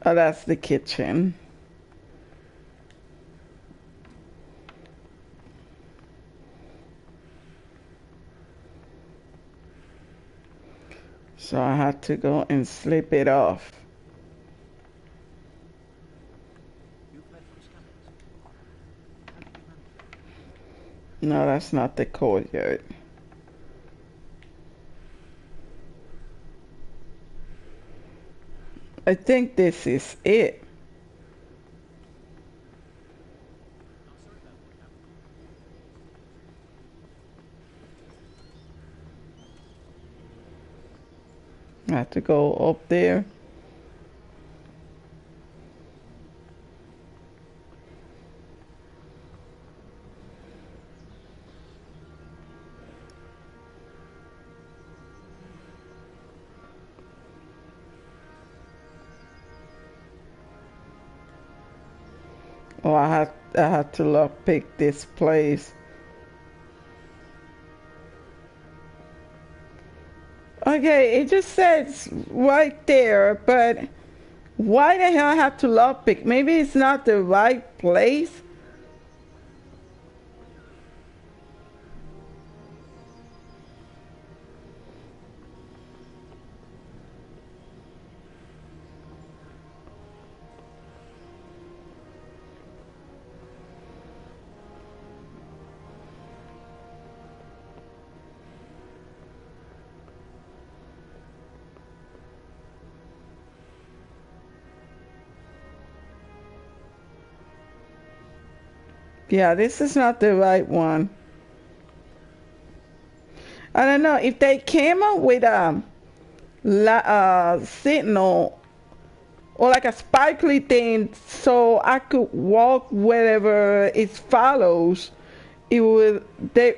Oh, that's the kitchen. So I had to go and slip it off. No, that's not the courtyard. I think this is it. I have to go up there. Oh, I had to lockpick this place. Okay, it just says right there, but why the hell I have to lockpick? Maybe it's not the right place. Yeah, this is not the right one. I don't know if they came up with a signal or like a sparkly thing so I could walk wherever it follows. It would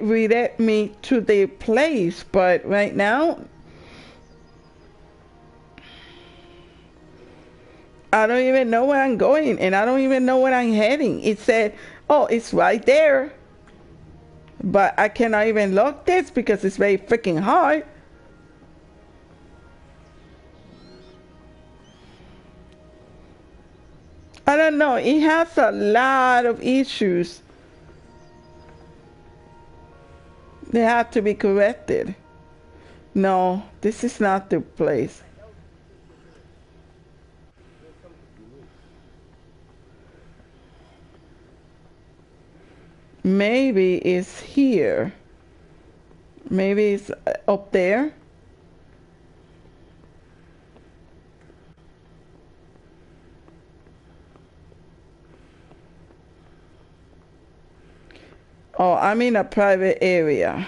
redirect me to the place, but right now I don't even know where I'm going, and I don't even know where I'm heading. It said, oh, it's right there, but I cannot even lock this because it's very freaking hard. I don't know, it has a lot of issues. They have to be corrected. No, this is not the place. Maybe it's here. Maybe it's up there. Oh, I'm in a private area.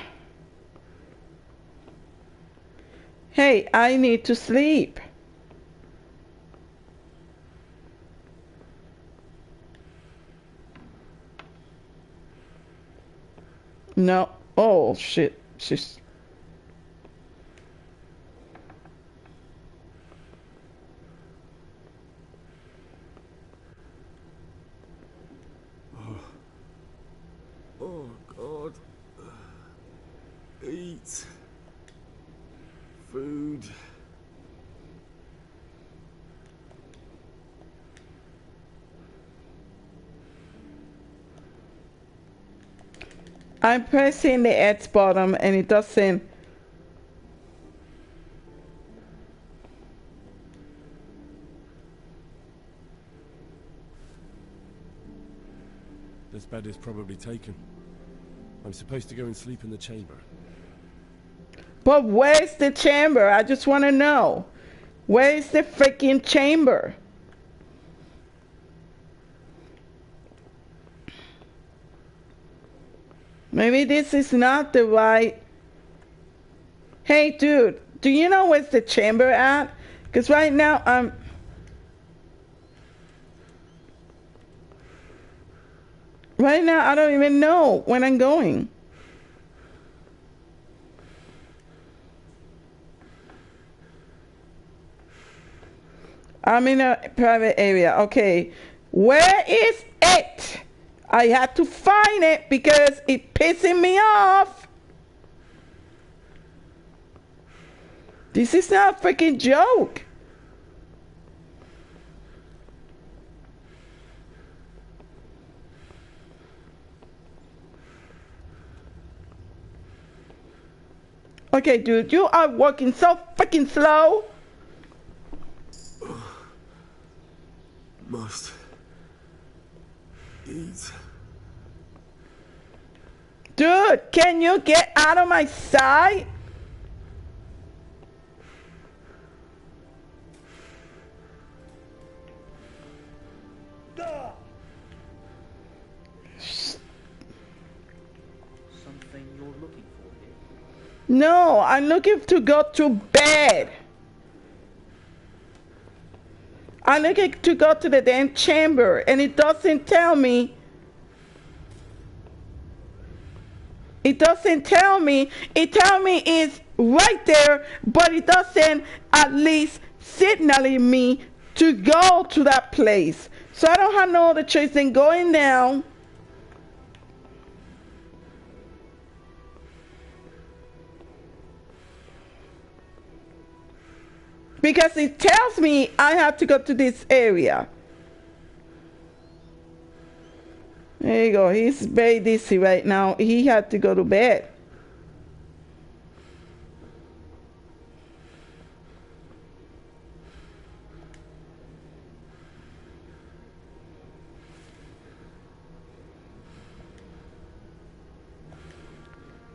Hey, I need to sleep. No. Oh, shit. She's... Oh, God. Eat. Food. I'm pressing the X button and it doesn't... This bed is probably taken. I'm supposed to go and sleep in the chamber. But where's the chamber? I just want to know. Where's the freaking chamber? Maybe this is not the right... Hey, dude, do you know where's the chamber at? Because right now I'm... Right now I don't even know when I'm going. I'm in a private area. Okay, where is it? I had to find it because it's pissing me off. This is not a freaking joke. Okay, dude, you are working so freaking slow. Must eat. Dude, can you get out of my sight? Something you're looking for here? No, I'm looking to go to bed. I'm looking to go to the damn chamber and it doesn't tell me. It doesn't tell me. It tells me it's right there, but it doesn't at least signaling me to go to that place. So I don't have no other choice than going down. Because it tells me I have to go to this area. There you go. He's very dizzy right now. He had to go to bed.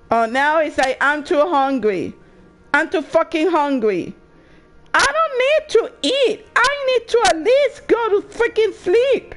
Oh, now it's like, I'm too hungry. I'm too fucking hungry. I don't need to eat. I need to at least go to freaking sleep.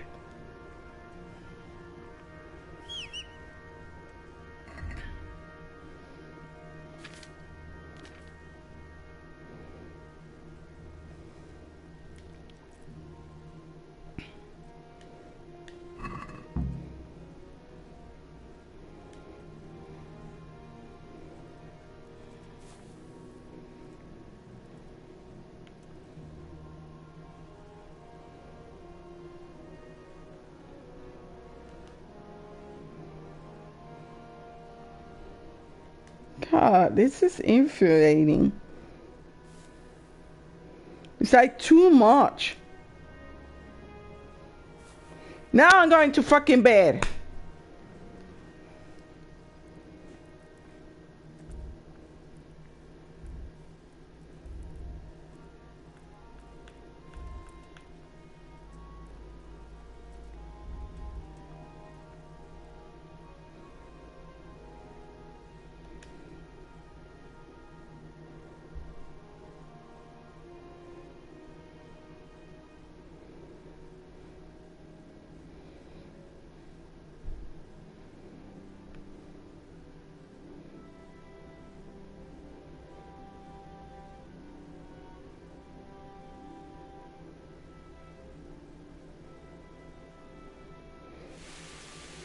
God, this is infuriating. It's like too much. Now I'm going to fucking bed.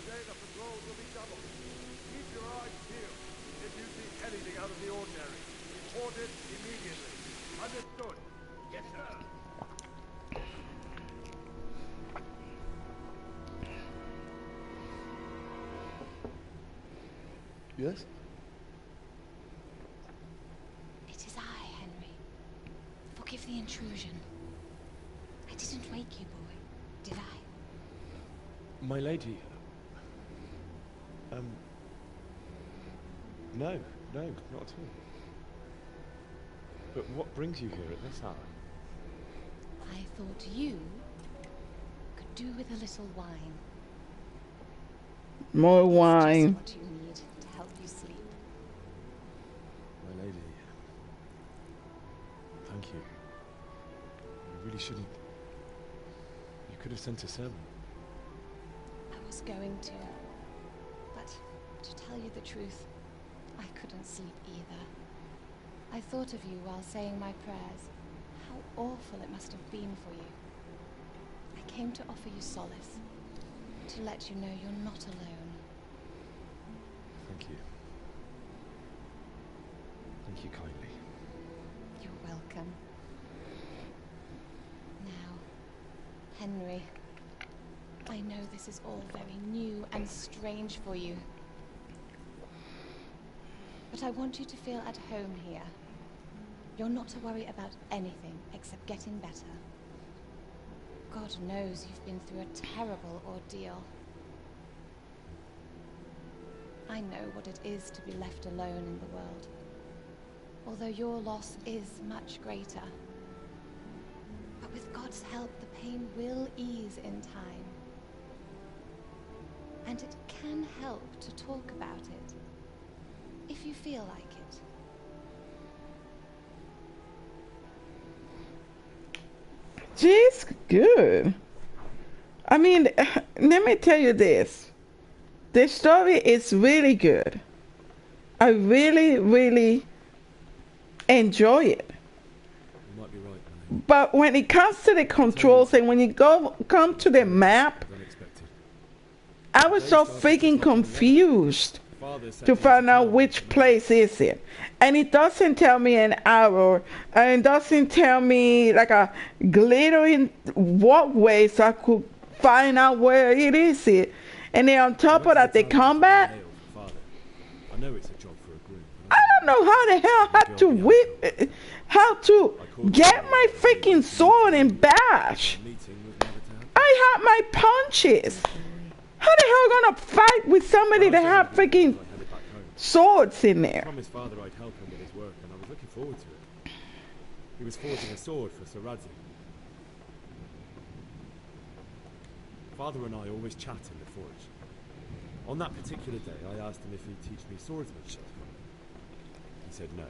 Today the patrols will be doubled. Keep your eyes peeled. If you see anything out of the ordinary, report it immediately. Understood? Yes, sir. Yes? It is I, Henry. Forgive the intrusion. I didn't wake you, boy, did I? My lady. No, not at all. But what brings you here at this hour? I thought you could do with a little wine. More wine. What you need to help you sleep. My lady. Thank you. You really shouldn't. You could have sent a servant. I was going to. But to tell you the truth, I couldn't sleep either. I thought of you while saying my prayers. How awful it must have been for you. I came to offer you solace. To let you know you're not alone. Thank you. Thank you kindly. You're welcome. Now, Henry, I know this is all very new and strange for you. But I want you to feel at home here. You're not to worry about anything except getting better. God knows you've been through a terrible ordeal. I know what it is to be left alone in the world. Although your loss is much greater. But with God's help, the pain will ease in time. And it can help to talk about it, if you feel like it. She's good. I mean, let me tell you this. The story is really good. I really, really enjoy it. You might be right. But when it comes to the controls and when you come to the map, I was so freaking confused to find out which place is it. And it doesn't tell me an arrow, and it doesn't tell me like a glittering walkway so I could find out where it is. And then on top of that, the combat, I know it's a job for a group. I don't know how to get my freaking sword and bash. I have my punches. How the hell gonna fight with somebody that have freaking swords in I there? promised Father I'd help him with his work, and I was looking forward to it. He was forging a sword for Sir Radzi. Father and I always chat in the forge. On that particular day, I asked him if he'd teach me swordsmanship. He said no.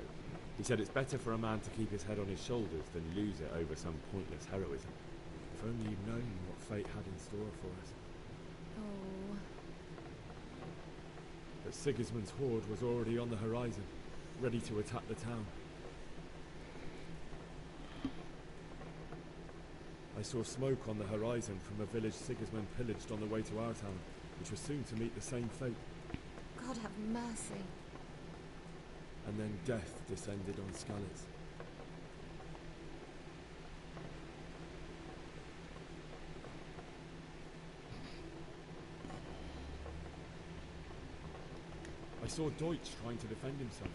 He said it's better for a man to keep his head on his shoulders than lose it over some pointless heroism. If only you'd known what fate had in store for us. Oh. But Sigismund's horde was already on the horizon, ready to attack the town. I saw smoke on the horizon from a village Sigismund pillaged on the way to our town, which was soon to meet the same fate. God have mercy. And then death descended on Skalitz. I saw Deutsch trying to defend himself.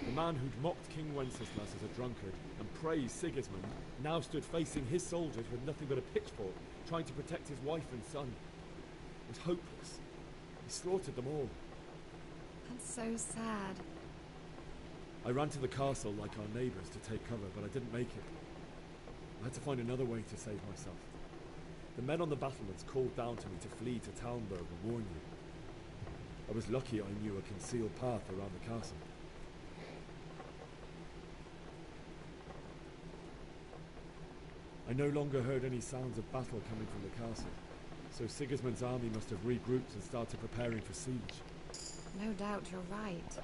The man who'd mocked King Wenceslas as a drunkard and praised Sigismund now stood facing his soldiers with nothing but a pitchfork, trying to protect his wife and son. It was hopeless. He slaughtered them all. That's so sad. I ran to the castle like our neighbours to take cover, but I didn't make it. I had to find another way to save myself. The men on the battlements called down to me to flee to Talmberg and warn you. I was lucky I knew a concealed path around the castle. I no longer heard any sounds of battle coming from the castle, so Sigismund's army must have regrouped and started preparing for siege. No doubt you're right.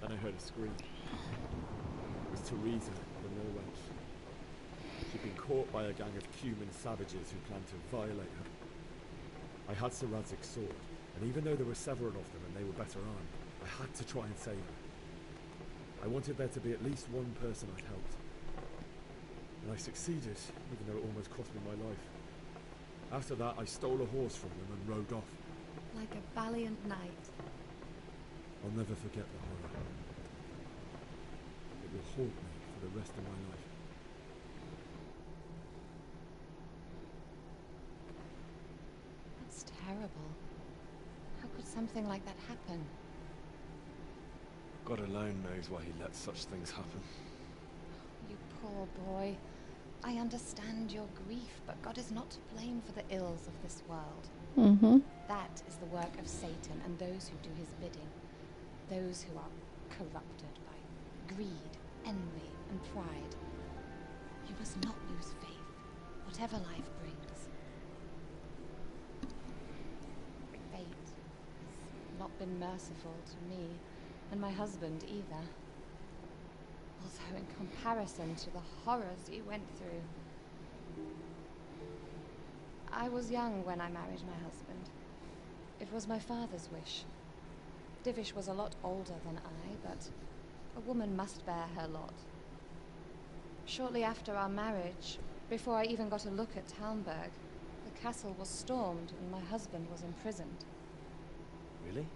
Then I heard a scream. It was Teresa, the mill wench. She'd been caught by a gang of Cuman savages who planned to violate her. I had Sir Radzig's sword, and even though there were several of them and they were better armed, I had to try and save her. I wanted there to be at least one person I'd helped. And I succeeded, even though it almost cost me my life. After that, I stole a horse from them and rode off. Like a valiant knight. I'll never forget the horror. It will haunt me for the rest of my life. That's terrible. How could something like that happen? God alone knows why he lets such things happen. You poor boy. I understand your grief, but God is not to blame for the ills of this world. Mm-hmm. That is the work of Satan and those who do his bidding. Those who are corrupted by greed, envy, and pride. You must not lose faith, whatever life brings. Fate has not been merciful to me, and my husband either. Although in comparison to the horrors you went through. I was young when I married my husband. It was my father's wish. Divish was a lot older than I, but a woman must bear her lot. Shortly after our marriage, before I even got a look at Talmberg, the castle was stormed and my husband was imprisoned. Really?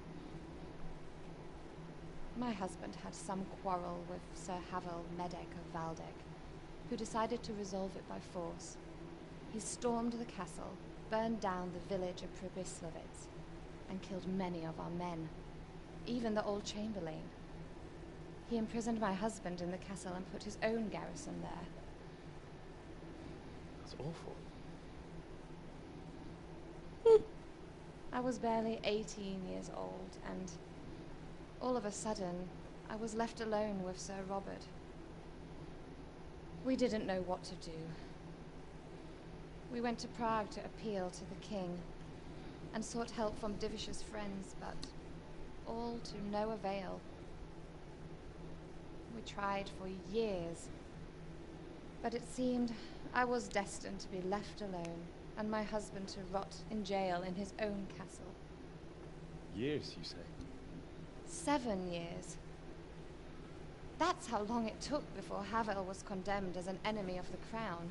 My husband had some quarrel with Sir Havel Medek of Valdek, who decided to resolve it by force. He stormed the castle, burned down the village of Pribyslavitz, and killed many of our men, even the old chamberlain. He imprisoned my husband in the castle and put his own garrison there. That's awful. I was barely 18 years old, and all of a sudden, I was left alone with Sir Robert. We didn't know what to do. We went to Prague to appeal to the king, and sought help from Divish's friends, but all to no avail. We tried for years, but it seemed I was destined to be left alone, and my husband to rot in jail in his own castle. Years, you say? 7 years. That's how long it took before Havel was condemned as an enemy of the crown.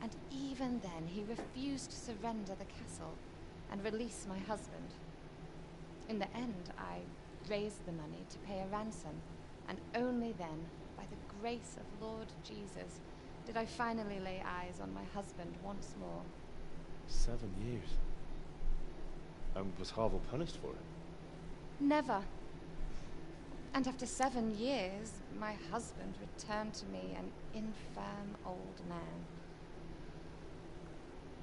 And even then, he refused to surrender the castle and release my husband. In the end, I raised the money to pay a ransom, and only then, by the grace of Lord Jesus, did I finally lay eyes on my husband once more. 7 years? And was Havel punished for it? Never. And after 7 years, my husband returned to me an infirm old man.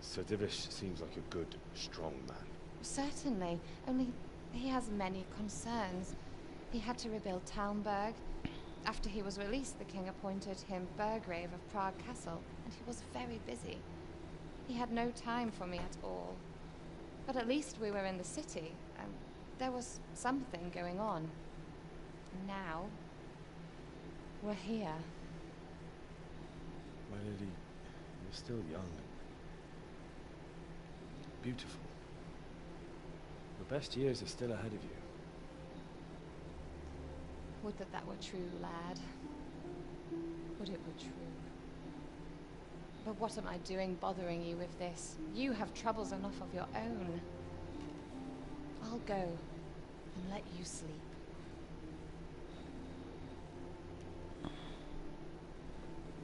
Sir Divish seems like a good, strong man. Certainly, only he has many concerns. He had to rebuild Talmberg. After he was released, the king appointed him Burgrave of Prague Castle, and he was very busy. He had no time for me at all. But at least we were in the city, and there was something going on. Now, we're here. My lady, you're still young. Beautiful. The best years are still ahead of you. Would that were true, lad. Would it were true. But what am I doing bothering you with this? You have troubles enough of your own. I'll go. and let you sleep.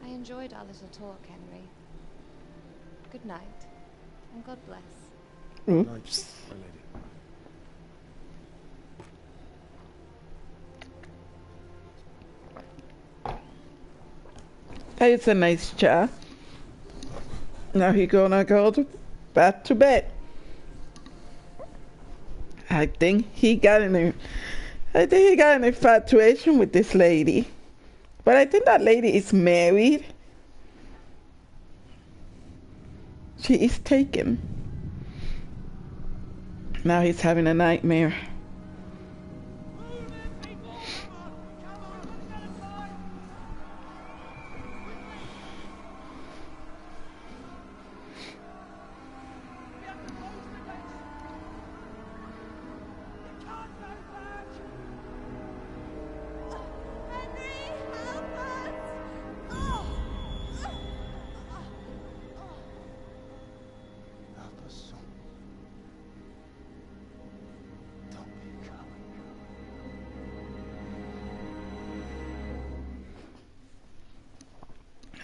I enjoyed our little talk, Henry. Good night, and God bless. Night, my lady. That is a nice chat. Now he gonna go back to bed. I think he got an infatuation with this lady. But I think that lady is married. She is taken. Now he's having a nightmare.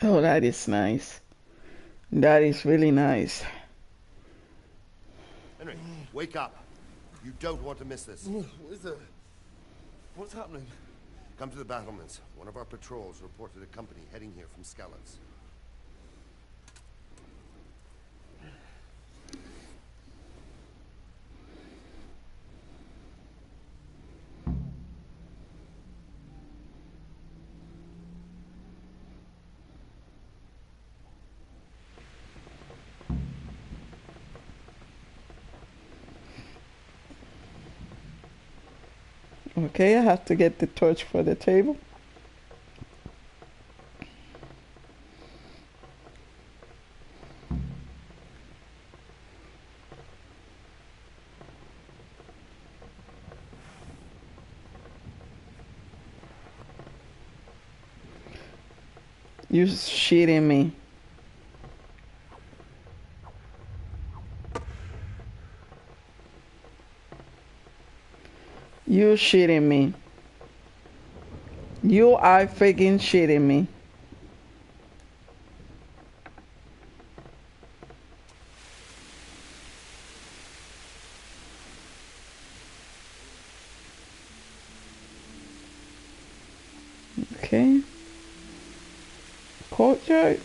Oh, that is nice. That is really nice. Henry, wake up. You don't want to miss this. What's happening? Come to the battlements. One of our patrols reported a company heading here from Skalitz. Okay, I have to get the torch for the table. You shitting me. You shitting me. You are freaking shitting me. Okay. Courtyard.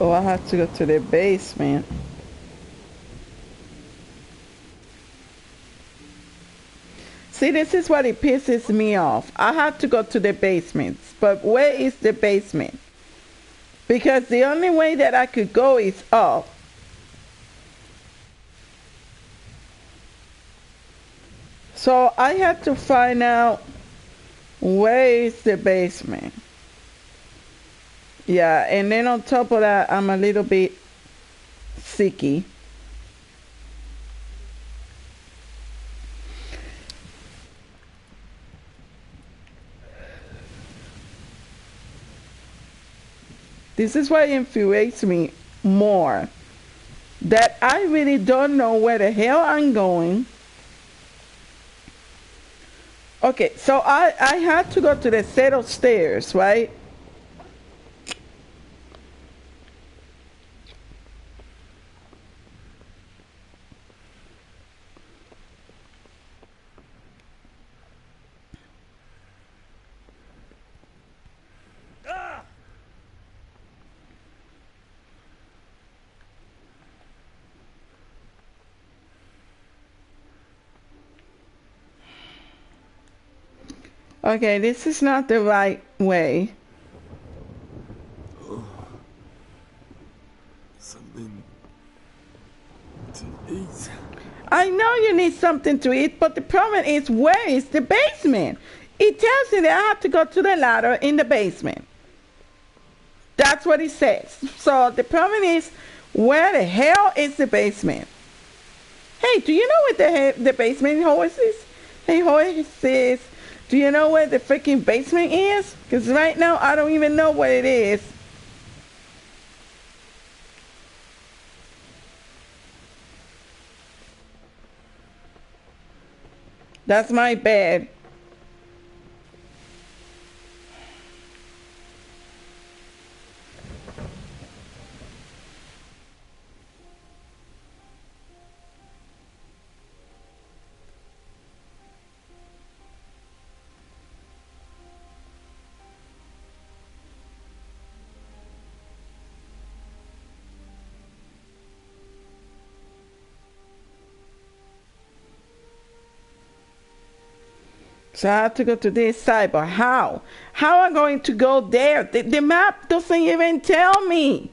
Oh, I have to go to the basement. See, this is what it pisses me off. I have to go to the basement. But where is the basement? Because the only way that I could go is up. So I have to find out where is the basement. Yeah, and then on top of that, I'm a little bit sicky. This is what infuriates me more. That I really don't know where the hell I'm going. Okay, so I had to go to the set of stairs, right? Okay, this is not the right way. Something to eat. I know you need something to eat, but the problem is, where is the basement? It tells you that I have to go to the ladder in the basement. That's what it says. So the problem is, where the hell is the basement? Hey, do you know what the basement horses? Hey, horses, Do you know where the freaking basement is? Because right now I don't even know what it is. That's my bed. So I have to go to this side, but how? How am I going to go there? The map doesn't even tell me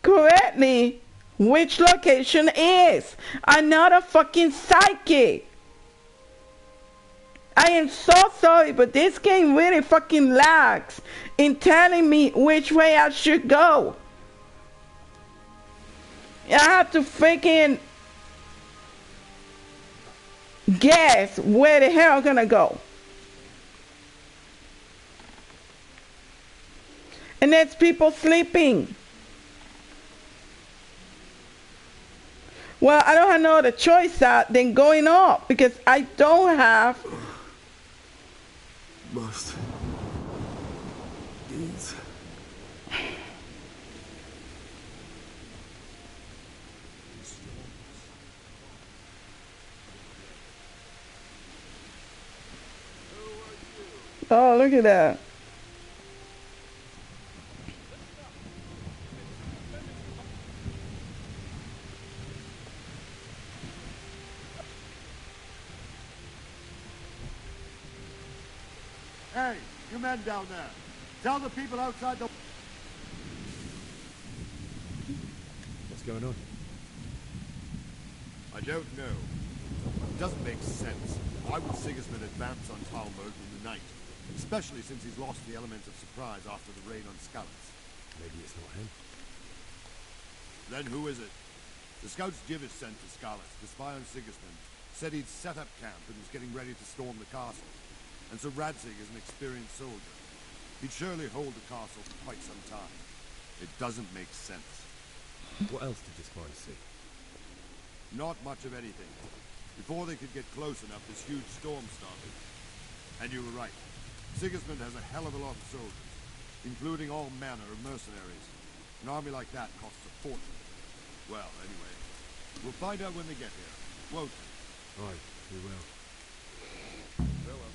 correctly which location is. I'm not a fucking psychic. I am so sorry, but this game really fucking lags in telling me which way I should go. I have to freaking guess where the hell I'm gonna go. And there's people sleeping. Well, I don't have no other choice than going up because I don't have. Must. Needs. Oh, look at that. Hey, you men down there. Tell the people outside the... What's going on? I don't know. It doesn't make sense. Why would Sigismund advance on Talmud in the night? Especially since he's lost the element of surprise after the raid on Skalitz. Maybe it's not him. Then who is it? The scouts Jivis sent to Skalitz to spy on Sigismund said he'd set up camp and was getting ready to storm the castle. And so Radzig is an experienced soldier. He'd surely hold the castle for quite some time. It doesn't make sense. What else did the spies see? Not much of anything. Before they could get close enough, this huge storm started. And you were right. Sigismund has a hell of a lot of soldiers, including all manner of mercenaries. An army like that costs a fortune. Well, anyway, we'll find out when they get here, won't we? Aye, we will. Farewell.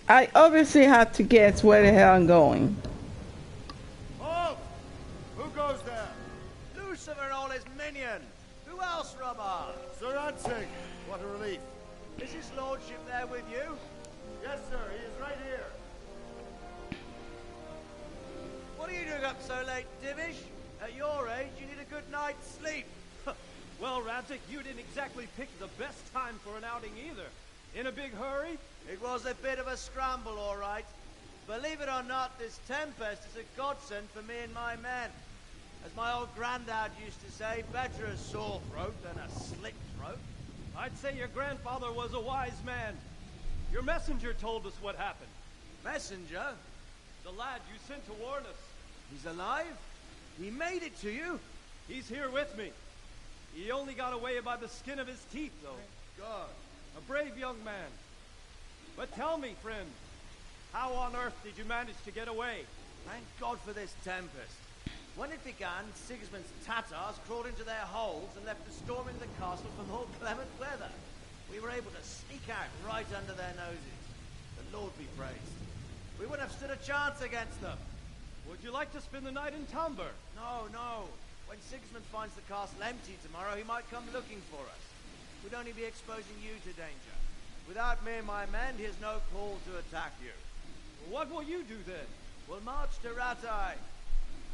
I obviously have to guess where the hell I'm going. Halt! Who goes there? Lucifer and all his minions. Who else, Robert? Sir Radzig. What a relief. Is his lordship there with you? Yes, sir. He is right here. What are you doing up so late, Divish? At your age, you need a good night's sleep. Well, Radzig, you didn't exactly pick the best time for an outing either. In a big hurry? It was a bit of a scramble, all right. Believe it or not, this tempest is a godsend for me and my men. As my old granddad used to say, better a sore throat than a slit throat. I'd say your grandfather was a wise man. Your messenger told us what happened. Messenger? The lad you sent to warn us. He's alive? He made it to you? He's here with me. He only got away by the skin of his teeth, though. Thank God. A brave young man. But tell me, friend, how on earth did you manage to get away? Thank God for this tempest. When it began, Sigismund's Tatars crawled into their holes and left us storming the castle for more clement weather. We were able to sneak out right under their noses. The Lord be praised. We wouldn't have stood a chance against them. Would you like to spend the night in Tamber? No, no. When Sigismund finds the castle empty tomorrow, he might come looking for us. We'd only be exposing you to danger. Without me and my men, he has no call to attack you. What will you do then? We'll march to Ratai.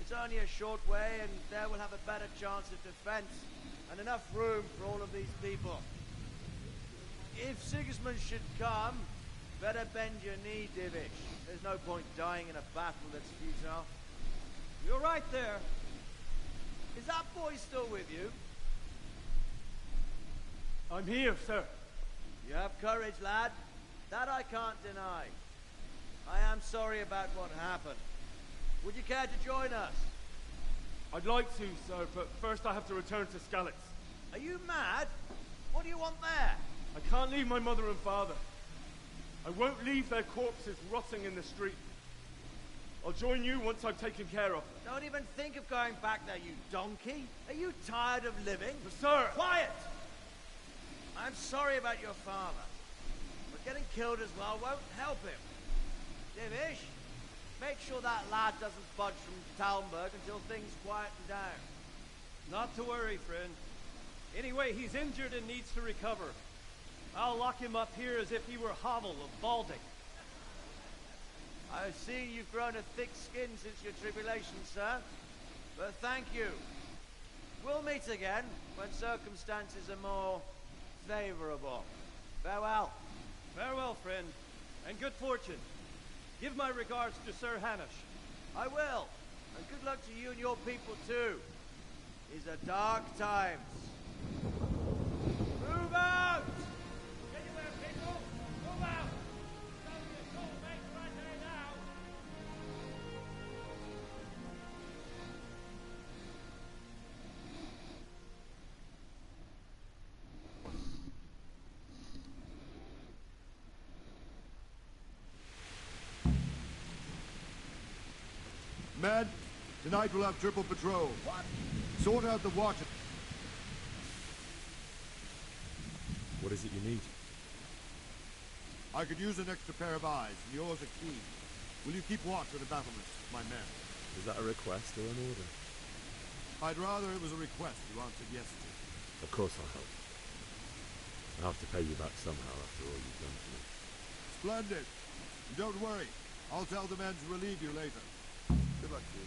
It's only a short way, and there we'll have a better chance of defense, and enough room for all of these people. If Sigismund should come, better bend your knee, Divish. There's no point dying in a battle that's futile. You're right there. Is that boy still with you? I'm here, sir. You have courage, lad. That I can't deny. I am sorry about what happened. Would you care to join us? I'd like to, sir, but first I have to return to Skalitz. Are you mad? What do you want there? I can't leave my mother and father. I won't leave their corpses rotting in the street. I'll join you once I've taken care of them. Don't even think of going back there, you donkey. Are you tired of living? But sir! Quiet! I'm sorry about your father, but getting killed as well won't help him. Divish, make sure that lad doesn't budge from Talmberg until things quieten down. Not to worry, friend. Anyway, he's injured and needs to recover. I'll lock him up here as if he were Havel of Balding. I see you've grown a thick skin since your tribulation, sir. But thank you. We'll meet again when circumstances are more favorable. Farewell. Farewell, friend, and good fortune. Give my regards to Sir Hanush. I will. And good luck to you and your people, too. These are dark times. Move out! Anywhere, people! Move out! Don't be a soulmate right there now! Men, tonight we'll have triple patrol. What? Sort out the watch. What is it you need? I could use an extra pair of eyes, and yours are keen. Will you keep watch of the battlements, my men? Is that a request or an order? I'd rather it was a request you answered yes to. Of course I'll help. I'll have to pay you back somehow after all you've done for me. Splendid. And don't worry. I'll tell the men to relieve you later. Good luck to you.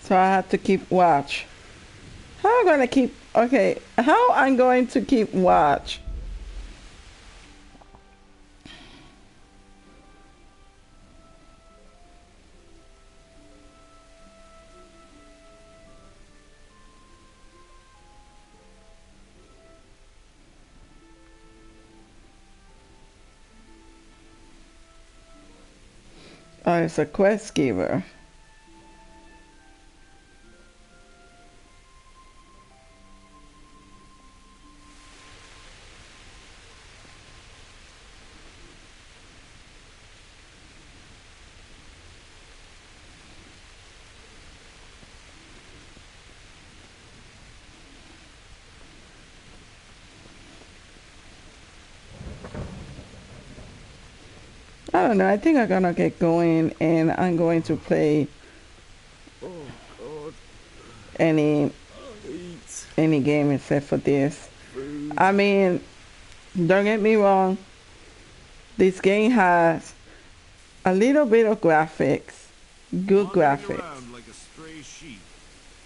So I have to keep watch. How am I gonna keep? Okay, how I'm going to keep watch? Oh, it's a quest giver. I don't know. I think I'm gonna get going, and I'm going to play any game except for this. I mean, don't get me wrong. This game has a little bit of graphics, good graphics. Around like a stray sheep.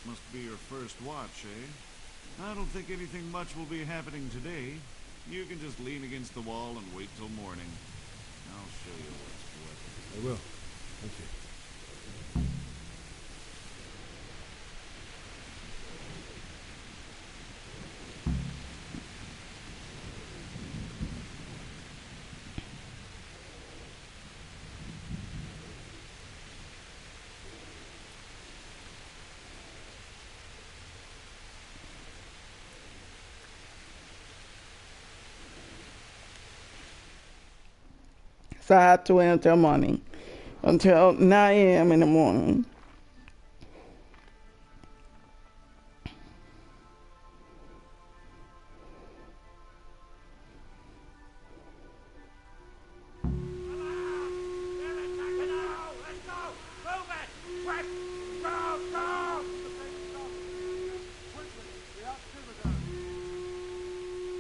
Must be your first watch, eh? I don't think anything much will be happening today. You can just lean against the wall and wait till morning. I'll show you what's what. I will. Thank you. So I have to wait until morning, until 9 a.m. in the morning.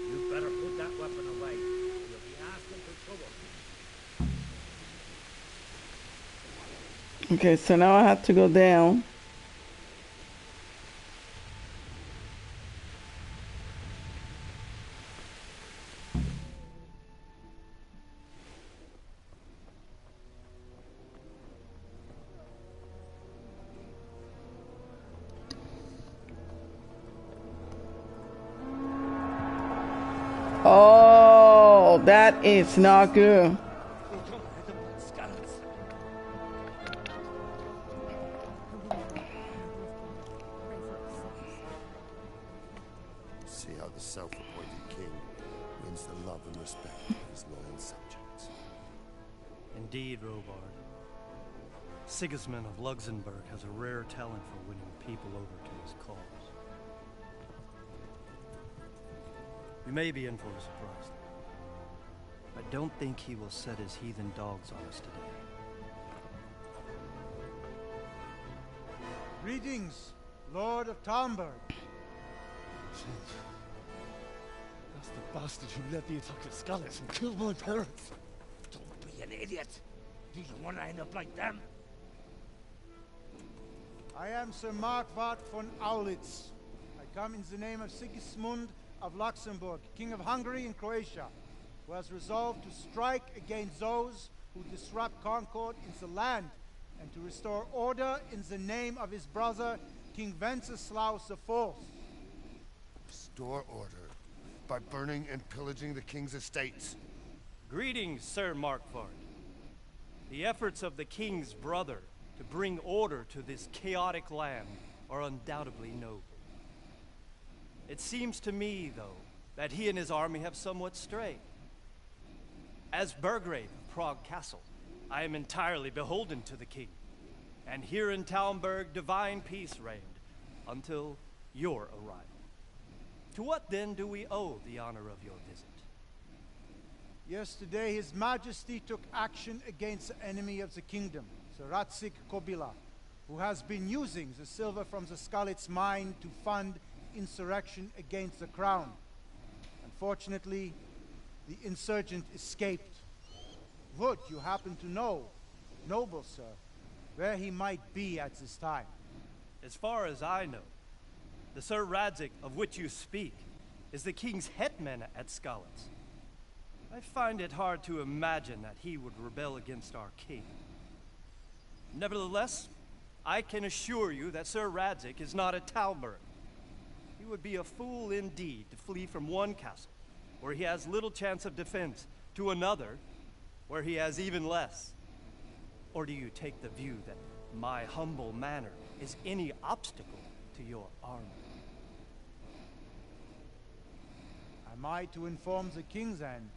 You better put that weapon away. You'll be asking for trouble. Okay, so now I have to go down. That is not good. See how the self-appointed king wins the love and respect of his loyal subjects. Indeed, Robard. Sigismund of Luxembourg has a rare talent for winning people over to his cause. We may be in for a surprise. I don't think he will set his heathen dogs on us today. Greetings, Lord of Talmberg. That's the bastard who led the attack at Scarlet and killed my parents. Don't be an idiot. Do you want to end up like them? I am Sir Markwart von Aulitz. I come in the name of Sigismund of Luxembourg, King of Hungary and Croatia, who has resolved to strike against those who disrupt concord in the land and to restore order in the name of his brother, King Wenceslaus IV. Restore order by burning and pillaging the king's estates. Greetings, Sir Markwart. The efforts of the king's brother to bring order to this chaotic land are undoubtedly noble. It seems to me, though, that he and his army have somewhat strayed. As Burgrave of Prague Castle, I am entirely beholden to the king. And here in Talmberg, divine peace reigned until your arrival. To what then do we owe the honor of your visit? Yesterday, His Majesty took action against the enemy of the kingdom, Sir Ratzik Kobila, who has been using the silver from the Skalitz mine to fund insurrection against the crown. Unfortunately, the insurgent escaped. Would you happen to know, noble sir, where he might be at this time? As far as I know, the Sir Radzik of which you speak is the king's hetman at Skalitz. I find it hard to imagine that he would rebel against our king. Nevertheless, I can assure you that Sir Radzik is not at Talmberg. He would be a fool indeed to flee from one castle, where he has little chance of defense, to another, where he has even less. Or do you take the view that my humble manner is any obstacle to your army? Am I to inform the king then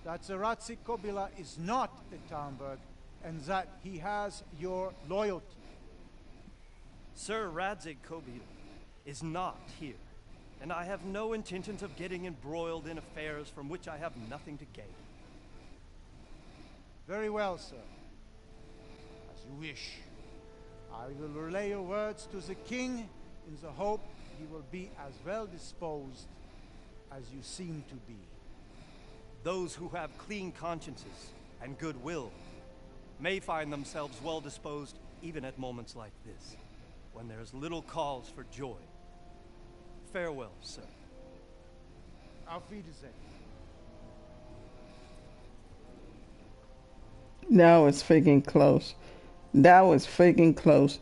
that Sir Ratzik Kobila is not at Talmberg and that he has your loyalty? Sir Radzik Kobila is not here, and I have no intentions of getting embroiled in affairs from which I have nothing to gain. Very well, sir. As you wish. I will relay your words to the king in the hope he will be as well disposed as you seem to be. Those who have clean consciences and goodwill may find themselves well disposed even at moments like this, when there is little cause for joy. Farewell, sir. Auf Wiedersehen. That was freaking close. That was freaking close.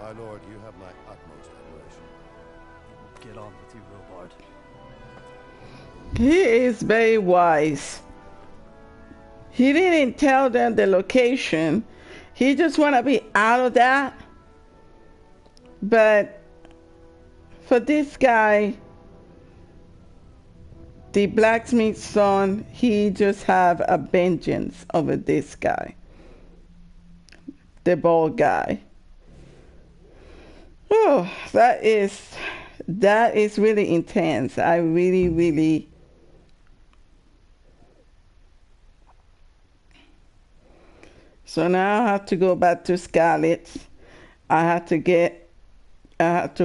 My lord, you have my utmost admiration. Get on with you, Robard. He is very wise. He didn't tell them the location. He just want to be out of that. But for this guy, the blacksmith's son, he just have a vengeance over this guy. The bald guy. Oh, that is really intense. I really. So now I have to go back to Scarlet. I have to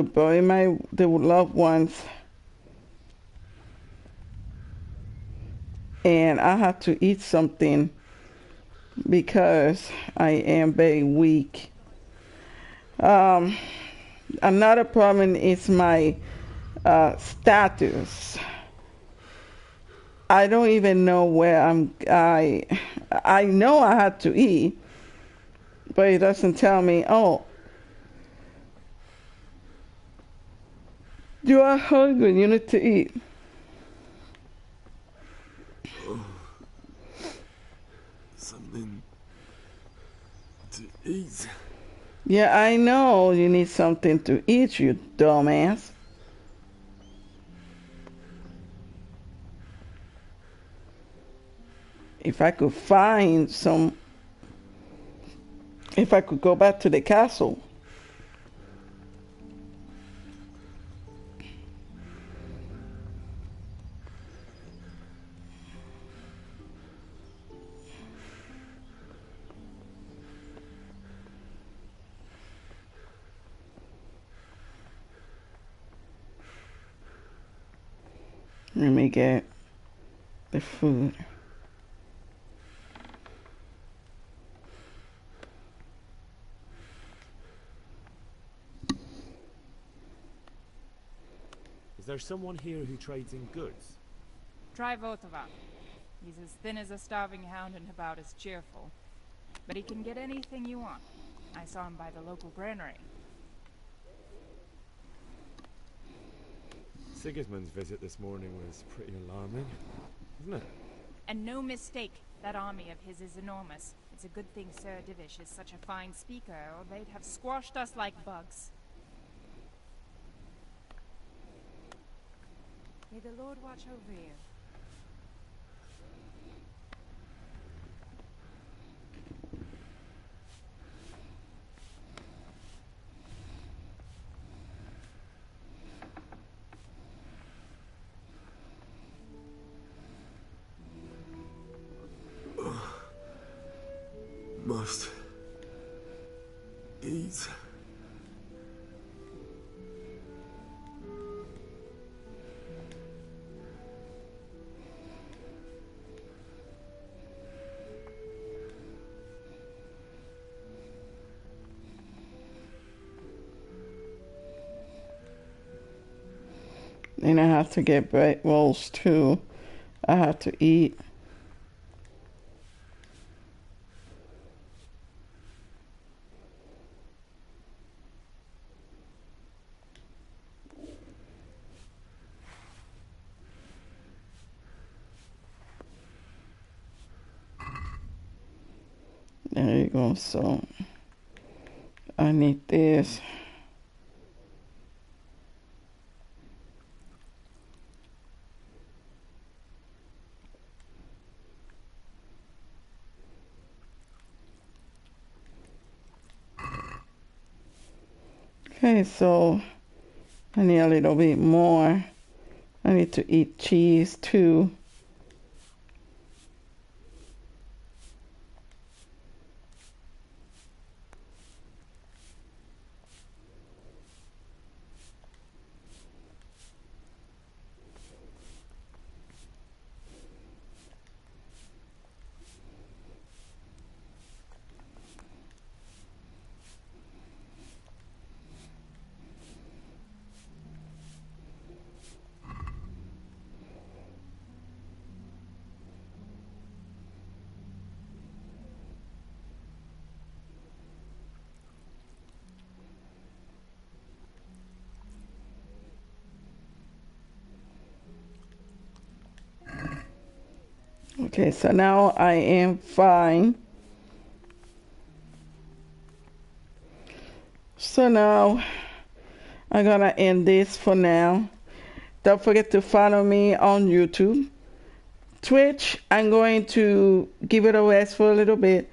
bury the loved ones. and I have to eat something because I am very weak. Another problem is my status. I don't even know where I know I had to eat, but it doesn't tell me, oh, you are hungry, you need to eat. Something to eat. Yeah, I know you need something to eat, you dumbass. If I could find some, if I could go back to the castle. Let me get the food. Is there someone here who trades in goods? Try Votova. He's as thin as a starving hound and about as cheerful. But he can get anything you want. I saw him by the local granary. Sigismund's visit this morning was pretty alarming, wasn't it? And no mistake, that army of his is enormous. It's a good thing Sir Divish is such a fine speaker, or they'd have squashed us like bugs. May the Lord watch over you. Must eat. And I have to get bread rolls too. I have to eat. There you go. So I need this. Okay, so I need a little bit more. I need to eat cheese too. Okay, so now I am fine. So now I'm gonna end this for now. Don't forget to follow me on YouTube. Twitch, I'm going to give it a rest for a little bit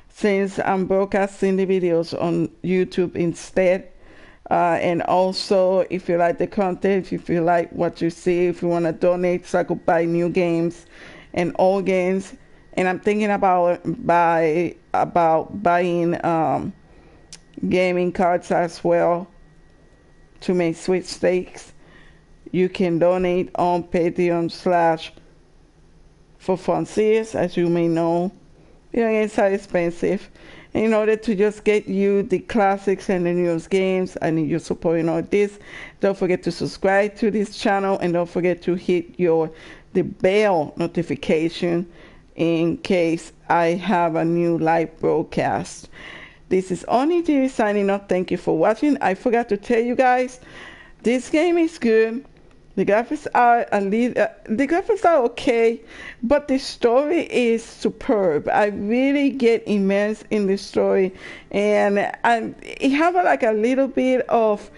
since I'm broadcasting the videos on YouTube instead. And also, if you like the content, if you like what you see, if you want to donate so I could buy new games and old games. And I'm thinking about buying gaming cards as well to make sweepstakes. You can donate on Patreon for Francis, as you may know. It's so expensive. In order to just get you the classics and the newest games, I need your support in all this. Don't forget to subscribe to this channel, and don't forget to hit the bell notification in case I have a new live broadcast. This is Oniji signing off. Thank you for watching. I forgot to tell you guys, this game is good. The graphics are okay, but the story is superb. I really get immersed in the story, and it have like a little bit of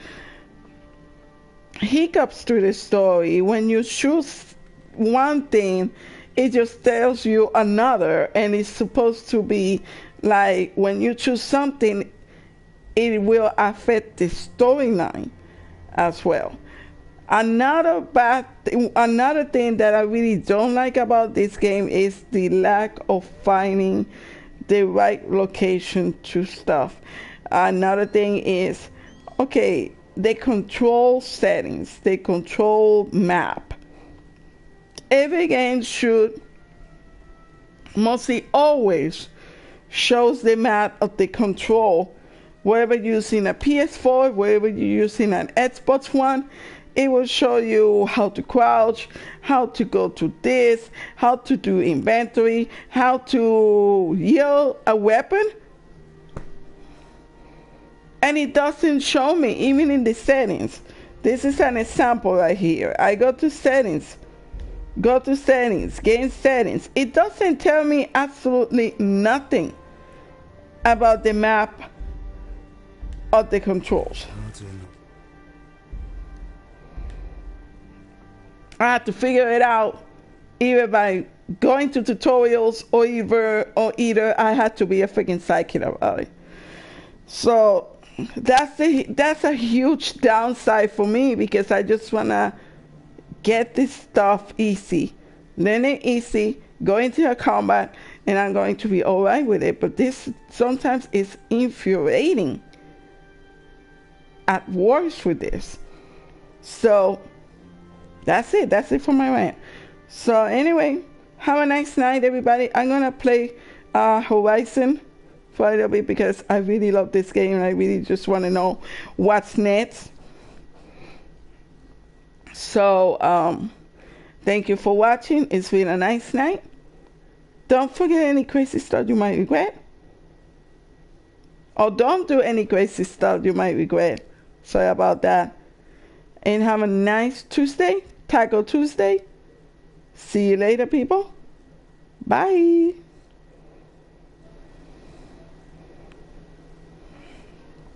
hiccups to the story. When you choose one thing, it just tells you another, and it's supposed to be like when you choose something, it will affect the storyline as well. Another thing that I really don't like about this game is the lack of finding the right location to stuff. Another thing is, okay, the control settings, the control map. Every game should mostly always shows the map of the control, whether you're using a PS4, whether you're using an Xbox One. It will show you how to crouch, how to go to this, how to do inventory, how to yield a weapon. And it doesn't show me even in the settings. This is an example right here. I go to settings, game settings. It doesn't tell me absolutely nothing about the map of the controls. I had to figure it out either by going to tutorials or either I had to be a freaking psychic about it. So that's a huge downside for me, because I just wanna get this stuff easy, learn it easy, go into a combat, and I'm going to be alright with it. But this sometimes is infuriating at worst with this. So that's it for my rant. So anyway, have a nice night, everybody. I'm gonna play Horizon for a little bit because I really love this game and I really just want to know what's next. So thank you for watching. It's been a nice night. Don't forget any crazy stuff you might regret, or don't do any crazy stuff you might regret. Sorry about that. And have a nice Tuesday, Taco Tuesday. See you later, people. Bye.